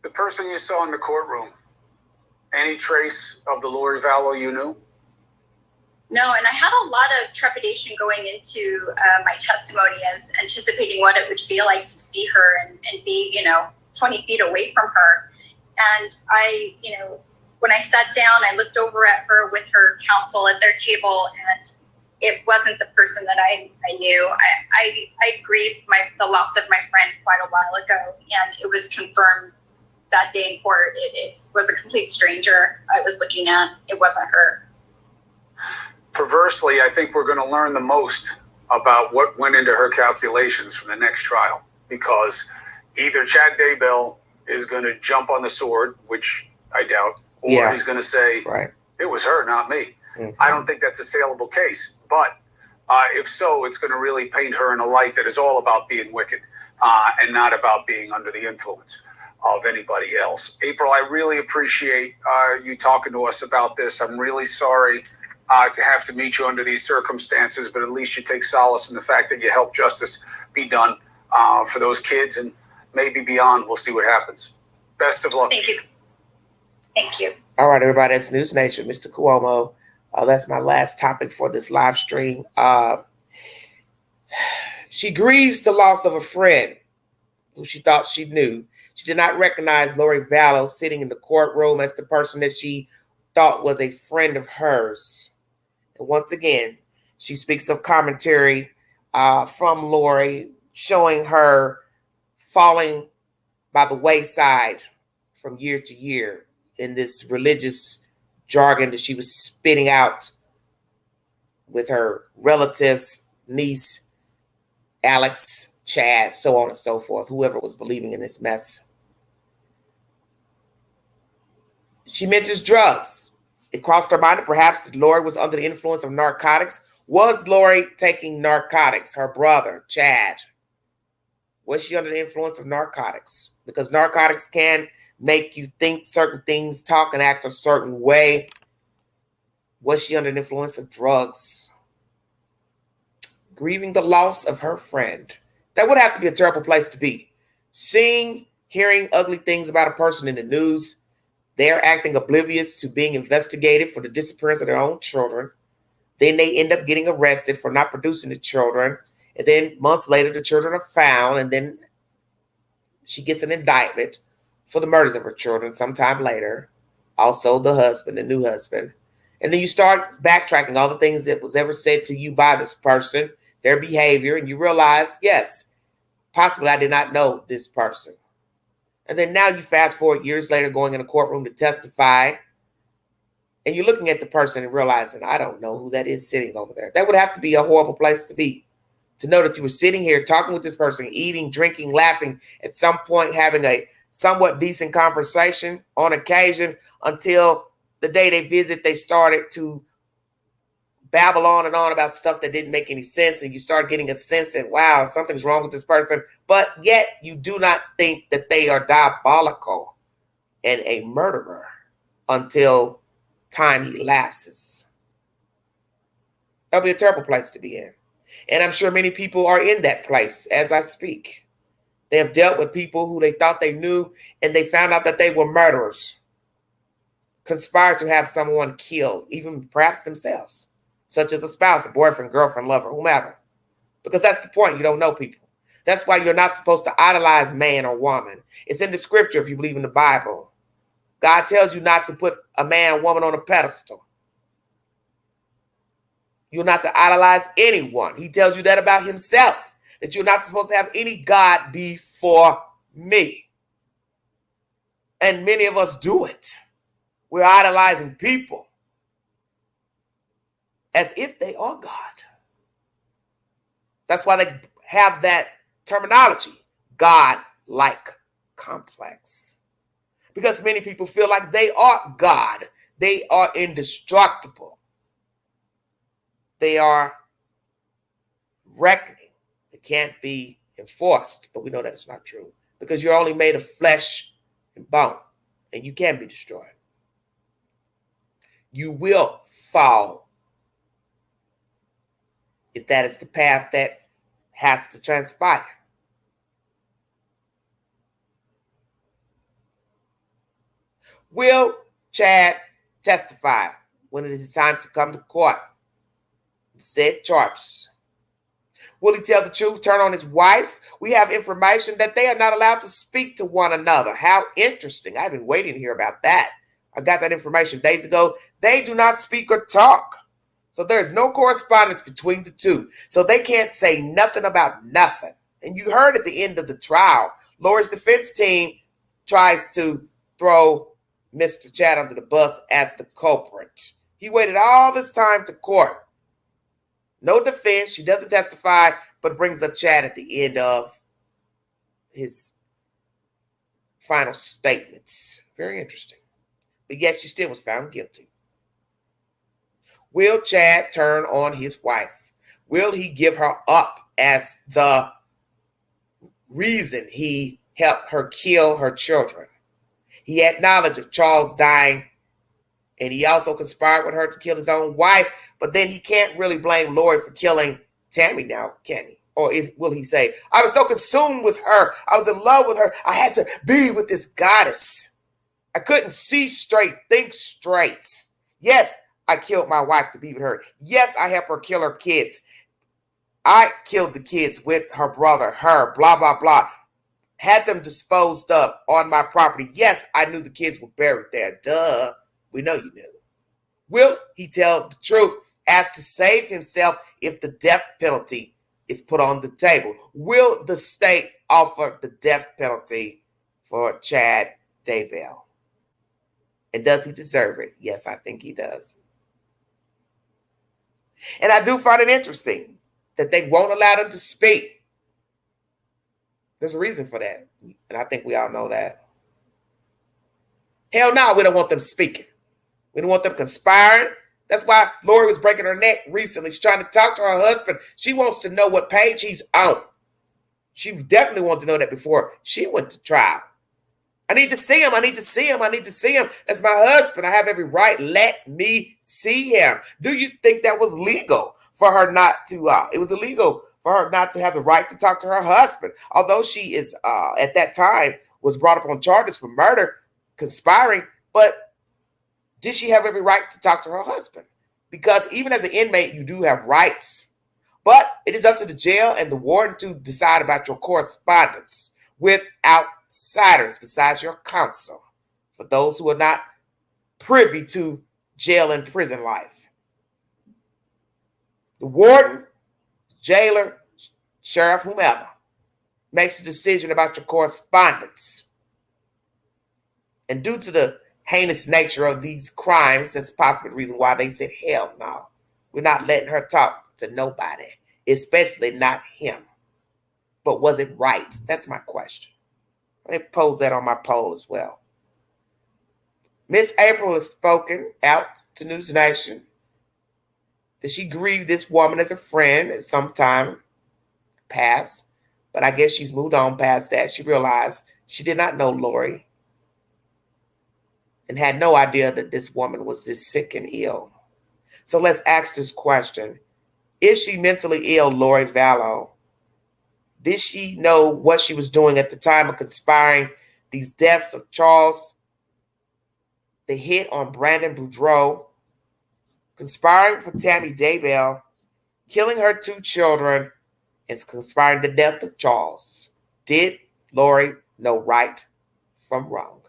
The person you saw in the courtroom, any trace of the Lori Vallow you knew? No, and I had a lot of trepidation going into my testimony, as anticipating what it would feel like to see her and be, 20 feet away from her. And I, when I sat down, I looked over at her with her counsel at their table, and it wasn't the person that I knew. I grieved the loss of my friend quite a while ago, and it was confirmed that day in court. It was a complete stranger I was looking at. It wasn't her. Perversely, I think we're going to learn the most about what went into her calculations from the next trial, because either Chad Daybell is going to jump on the sword, which I doubt, or he's going to say, it was her, not me. Mm-hmm. I don't think that's a saleable case. But if so, it's going to really paint her in a light that is all about being wicked and not about being under the influence of anybody else. April, I really appreciate you talking to us about this. I'm really sorry to have to meet you under these circumstances, but at least you take solace in the fact that you helped justice be done for those kids, and maybe beyond. We'll see what happens. Best of luck. Thank you. Thank you. All right, everybody. That's News Nation. Mr. Cuomo. That's my last topic for this live stream. She grieves the loss of a friend who she thought she knew. She did not recognize Lori Vallow sitting in the courtroom as the person that she thought was a friend of hers. And once again, she speaks of commentary from Lori, showing her falling by the wayside from year to year in this religious jargon that she was spitting out with her relatives, niece, Alex, Chad, so on and so forth, whoever was believing in this mess. She mentions drugs. It crossed her mind that perhaps Lori was under the influence of narcotics. Was Lori taking narcotics? Her brother, Chad. Was she under the influence of narcotics? Because narcotics can make you think certain things, talk and act a certain way. Was she under the influence of drugs? Grieving the loss of her friend. That would have to be a terrible place to be. Seeing, hearing ugly things about a person in the news. They're acting oblivious to being investigated for the disappearance of their own children. Then they end up getting arrested for not producing the children. And then months later, the children are found. And then she gets an indictment for the murders of her children sometime later. Also the husband, the new husband. And then you start backtracking all the things that was ever said to you by this person, their behavior. And you realize, yes, possibly I did not know this person. And then now you fast forward years later, going in a courtroom to testify. And you're looking at the person and realizing, I don't know who that is sitting over there. That would have to be a horrible place to be. To know that you were sitting here talking with this person, eating, drinking, laughing, at some point having a somewhat decent conversation on occasion, until the day they visit, they started to babble on and on about stuff that didn't make any sense. And you start getting a sense that, wow, something's wrong with this person. But yet you do not think that they are diabolical and a murderer until time elapses. That'll be a terrible place to be in. And I'm sure many people are in that place as I speak. They have dealt with people who they thought they knew, and they found out that they were murderers, conspired to have someone killed, even perhaps themselves, such as a spouse, a boyfriend, girlfriend, lover, whomever. Because that's the point. You don't know people. That's why you're not supposed to idolize man or woman. It's in the scripture if you believe in the Bible. God tells you not to put a man or woman on a pedestal. You're not to idolize anyone. He tells you that about himself, that you're not supposed to have any God before me. And many of us do it. We're idolizing people as if they are God. That's why they have that terminology, God-like complex. Because many people feel like they are God. They are indestructible. They are reckoning. It can't be enforced. But we know that it's not true. Because you're only made of flesh and bone. And you can be destroyed. You will fall if that is the path that has to transpire. Will Chad testify when it is time to come to court? Said charges. Will he tell the truth, turn on his wife? We have information that they are not allowed to speak to one another. How interesting. I've been waiting to hear about that. I got that information days ago. They do not speak or talk. So there's no correspondence between the two. So they can't say nothing about nothing. And you heard at the end of the trial, Lori's defense team tries to throw Mr. Chad under the bus as the culprit. He waited all this time to court. No defense. She doesn't testify, but brings up Chad at the end of his final statements. Very interesting. But yet she still was found guilty. Will Chad turn on his wife? Will he give her up as the reason he helped her kill her children? He had knowledge of Charles dying, and he also conspired with her to kill his own wife, but then he can't really blame Lori for killing Tammy now, can he? Or will he say, I was so consumed with her, I was in love with her, I had to be with this goddess. I couldn't see straight, think straight. Yes, I killed my wife to be with her. Yes, I helped her kill her kids. I killed the kids with her brother, her, blah, blah, blah. Had them disposed of on my property. Yes, I knew the kids were buried there. Duh. We know you knew. Will he tell the truth as to save himself if the death penalty is put on the table? Will the state offer the death penalty for Chad Daybell? And does he deserve it? Yes, I think he does. And I do find it interesting that they won't allow them to speak. There's a reason for that. And I think we all know that. Hell no, we don't want them speaking. We don't want them conspiring. That's why Lori was breaking her neck recently. She's trying to talk to her husband. She wants to know what page he's on. She definitely wanted to know that before she went to trial. I need to see him. I need to see him. I need to see him. That's my husband. I have every right. Let me see him. Do you think that was legal for her not to? It was illegal for her not to have the right to talk to her husband. Although she is, at that time, was brought up on charges for murder, conspiring. But did she have every right to talk to her husband? Because even as an inmate, you do have rights. But it is up to the jail and the warden to decide about your correspondence with outsiders besides your counsel, for those who are not privy to jail and prison life. The warden, jailer, sheriff, whomever, makes a decision about your correspondence. And due to the heinous nature of these crimes, that's a possible reason why they said, hell no, we're not letting her talk to nobody, especially not him. But was it right? That's my question. Let me pose that on my poll as well. Miss April has spoken out to News Nation that she grieved this woman as a friend at some time past, but I guess she's moved on past that. She realized she did not know Lori and had no idea that this woman was this sick and ill. So let's ask this question. Is she mentally ill, Lori Vallow? Did she know what she was doing at the time of conspiring these deaths of Charles, the hit on Brandon Boudreaux, conspiring for Tammy Daybell, killing her 2 children, and conspiring the death of Charles? Did Lori know right from wrong?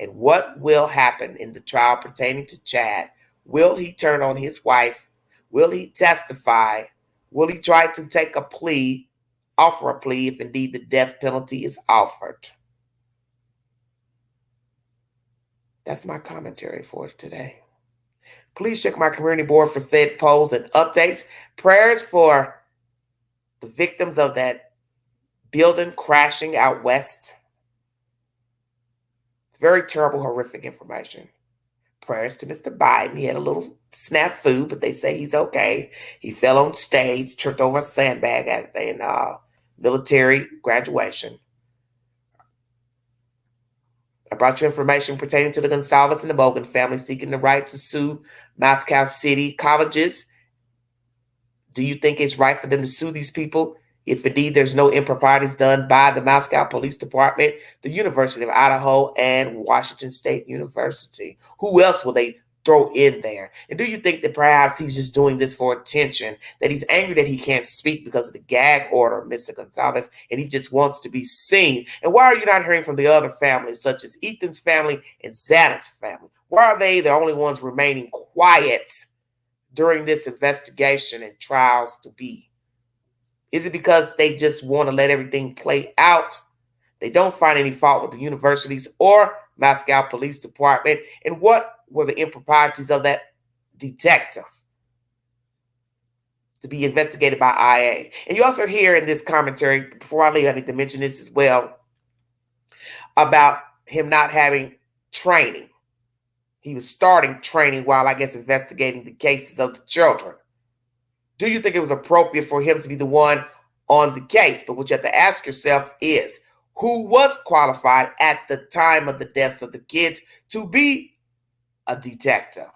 And what will happen in the trial pertaining to Chad? Will he turn on his wife? Will he testify? Will he try to take a plea, offer a plea if indeed the death penalty is offered? That's my commentary for today. Please check my community board for said polls and updates. Prayers for the victims of that building crashing out west. Very terrible, horrific information. Prayers to Mr. Biden. He had a little snafu, but they say he's okay. He fell on stage, tripped over a sandbag at a military graduation. I brought you information pertaining to the Goncalves and the Mogen family seeking the right to sue Moscow City colleges. Do you think it's right for them to sue these people if indeed there's no improprieties done by the Moscow Police Department, the University of Idaho, and Washington State University? Who else will they throw in there? And do you think that perhaps he's just doing this for attention, that he's angry that he can't speak because of the gag order, Mr. Goncalves, and he just wants to be seen? And why are you not hearing from the other families, such as Ethan's family and Zanet's family? Why are they the only ones remaining quiet during this investigation and trials to be? Is it because they just want to let everything play out? They don't find any fault with the universities or Moscow Police Department. And what were the improprieties of that detective to be investigated by IA? And you also hear in this commentary, before I leave, I need to mention this as well, about him not having training. He was starting training while, I guess, investigating the cases of the children. Do you think it was appropriate for him to be the one on the case? But what you have to ask yourself is, who was qualified at the time of the deaths of the kids to be a detective?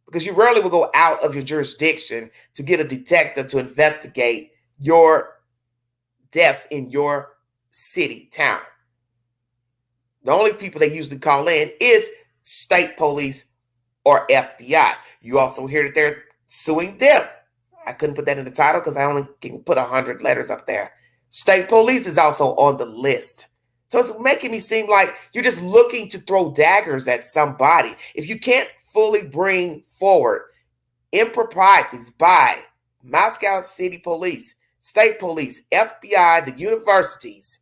Because you rarely will go out of your jurisdiction to get a detective to investigate your deaths in your city, town. The only people they usually call in is state police or FBI. You also hear that they're suing them. I couldn't put that in the title because I only can put 100 letters up there. State police is also on the list. So it's making me seem like you're just looking to throw daggers at somebody. If you can't fully bring forward improprieties by Moscow City Police, state police, FBI, the universities,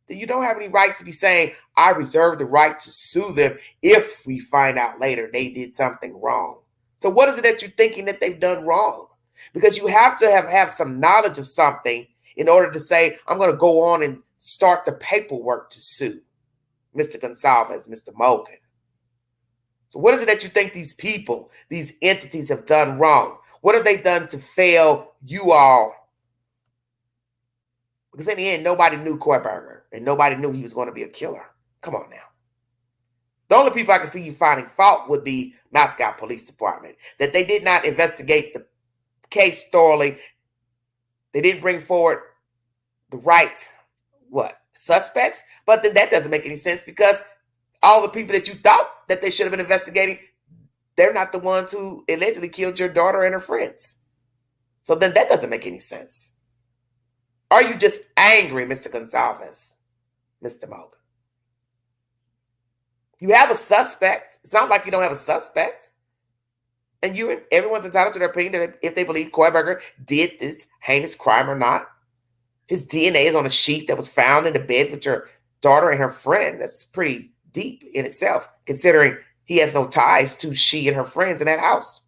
then you don't have any right to be saying, I reserve the right to sue them if we find out later they did something wrong. So what is it that you're thinking that they've done wrong? Because you have to have some knowledge of something in order to say, I'm going to go on and start the paperwork to sue Mr. Goncalves, Mr. Mogen. So what is it that you think these people, these entities have done wrong? What have they done to fail you all? Because in the end, nobody knew Kohlberger and nobody knew he was going to be a killer. Come on now. The only people I can see you finding fault would be Moscow Police Department, that they did not investigate the case thoroughly. They didn't bring forward the right, suspects? But then that doesn't make any sense because all the people that you thought that they should have been investigating, they're not the ones who allegedly killed your daughter and her friends. So then that doesn't make any sense. Are you just angry, Mr. Goncalves, Mr. Mogen? You have a suspect. It's not like you don't have a suspect. And everyone's entitled to their opinion if they believe Kohlberger did this heinous crime or not. His DNA is on a sheet that was found in the bed with your daughter and her friend. That's pretty deep in itself, considering he has no ties to she and her friends in that house.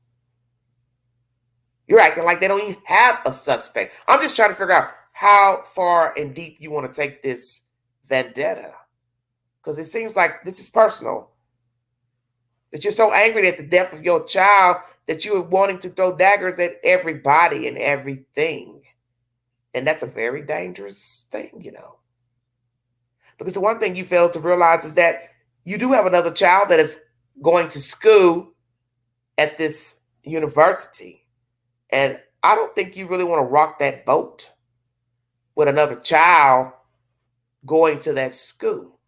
You're acting like they don't even have a suspect. I'm just trying to figure out how far and deep you want to take this vendetta. Because it seems like this is personal. That you're so angry at the death of your child that you are wanting to throw daggers at everybody and everything. And that's a very dangerous thing, Because the one thing you fail to realize is that you do have another child that is going to school at this university. And I don't think you really want to rock that boat. with another child going to that school.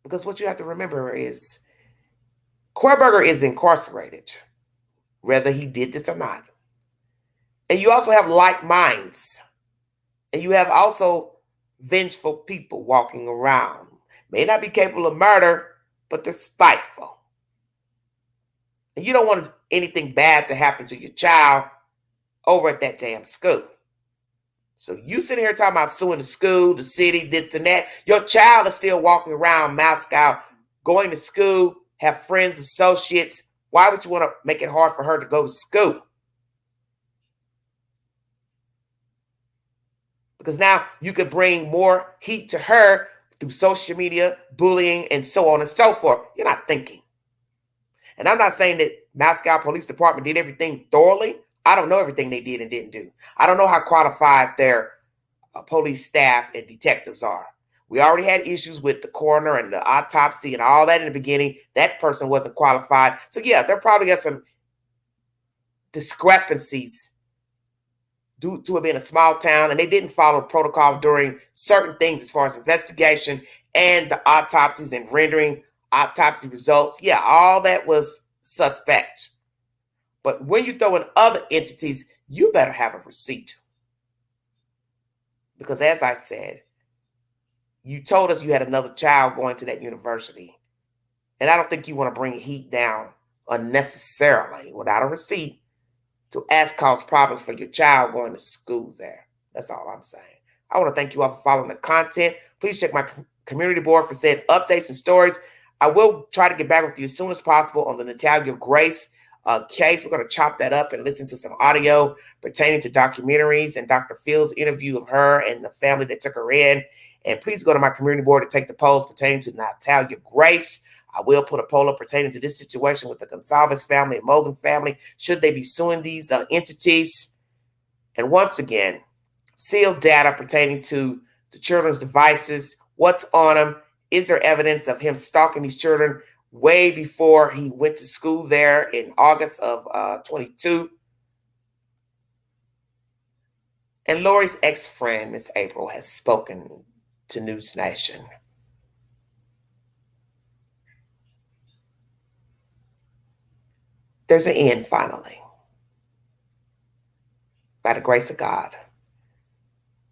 Because what you have to remember is Kohlberger is incarcerated, whether he did this or not. And you also have like minds. And you have also vengeful people walking around. May not be capable of murder, but they're spiteful. And you don't want anything bad to happen to your child over at that damn school. So you sitting here talking about suing the school, the city, this and that. Your child is still walking around Moscow, going to school, have friends, associates. Why would you want to make it hard for her to go to school? Because now you could bring more heat to her through social media, bullying, and so on and so forth. You're not thinking. And I'm not saying that Moscow Police Department did everything thoroughly. I don't know everything they did and didn't do. I don't know how qualified their police staff and detectives are. We already had issues with the coroner and the autopsy and all that in the beginning. That person wasn't qualified. So yeah, there probably are some discrepancies due to it being a small town, and they didn't follow protocol during certain things as far as investigation and the autopsies and rendering autopsy results. Yeah, all that was suspect. But when you throw in other entities, you better have a receipt. Because as I said, you told us you had another child going to that university. And I don't think you want to bring heat down unnecessarily without a receipt to cause problems for your child going to school there. That's all I'm saying. I want to thank you all for following the content. Please check my community board for said updates and stories. I will try to get back with you as soon as possible on the Natalia Grace case. We're going to chop that up and listen to some audio pertaining to documentaries and Dr. Phil's interview of her and the family that took her in. And please go to my community board to take the polls pertaining to Natalia Grace. I will put a poll up pertaining to this situation with the Goncalves family and Mogen family. Should they be suing these entities? And once again, sealed data pertaining to the children's devices. What's on them? Is there evidence of him stalking these children way before he went to school there in August of 22? And Lori's ex-friend, Miss April, has spoken to News Nation. There's an end finally, by the grace of God,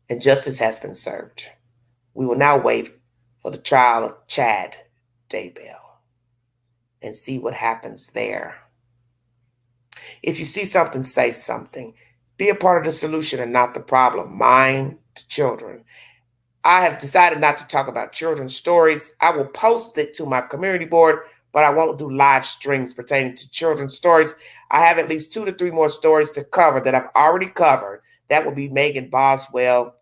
and justice has been served. We will now wait for the trial of Chad Daybell and see what happens there. If you see something, say something. Be a part of the solution and not the problem. Mind the children. I have decided not to talk about children's stories. I will post it to my community board, but I won't do live streams pertaining to children's stories. I have at least 2 to 3 more stories to cover that I've already covered. That will be Megan Boswell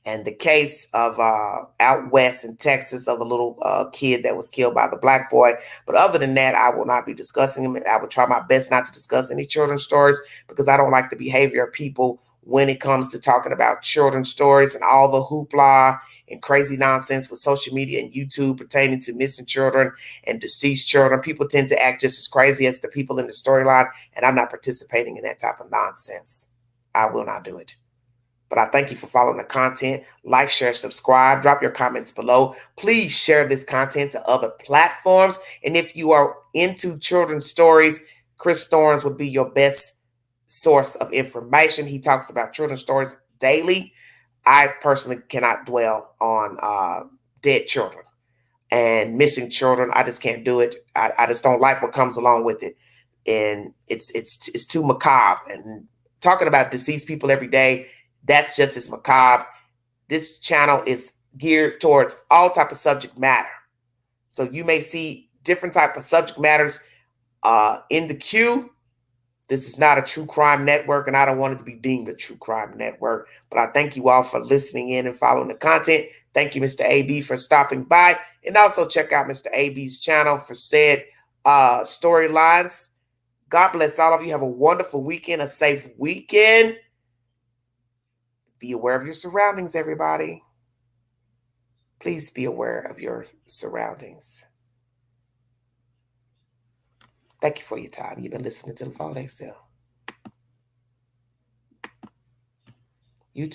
and the case of out west in Texas of the little kid that was killed by the black boy. But other than that, I will not be discussing them. I will try my best not to discuss any children's stories because I don't like the behavior of people when it comes to talking about children's stories and all the hoopla and crazy nonsense with social media and YouTube pertaining to missing children and deceased children. People tend to act just as crazy as the people in the storyline, and I'm not participating in that type of nonsense. I will not do it. But I thank you for following the content. Like, share, subscribe. Drop your comments below. Please share this content to other platforms. And if you are into children's stories, Chris Thorns would be your best source of information. He talks about children's stories daily. I personally cannot dwell on dead children and missing children. I just can't do it. I just don't like what comes along with it. And it's too macabre. And talking about deceased people every day, that's just as macabre. This channel is geared towards all type of subject matter. So you may see different type of subject matters in the queue. This is not a true crime network, and I don't want it to be deemed a true crime network. But I thank you all for listening in and following the content. Thank you, Mr. AB, for stopping by. And also check out Mr. AB's channel for said storylines. God bless all of you. Have a wonderful weekend, a safe weekend. Be aware of your surroundings, everybody. Please be aware of your surroundings. Thank you for your time. You've been listening to the Vallow. YouTube.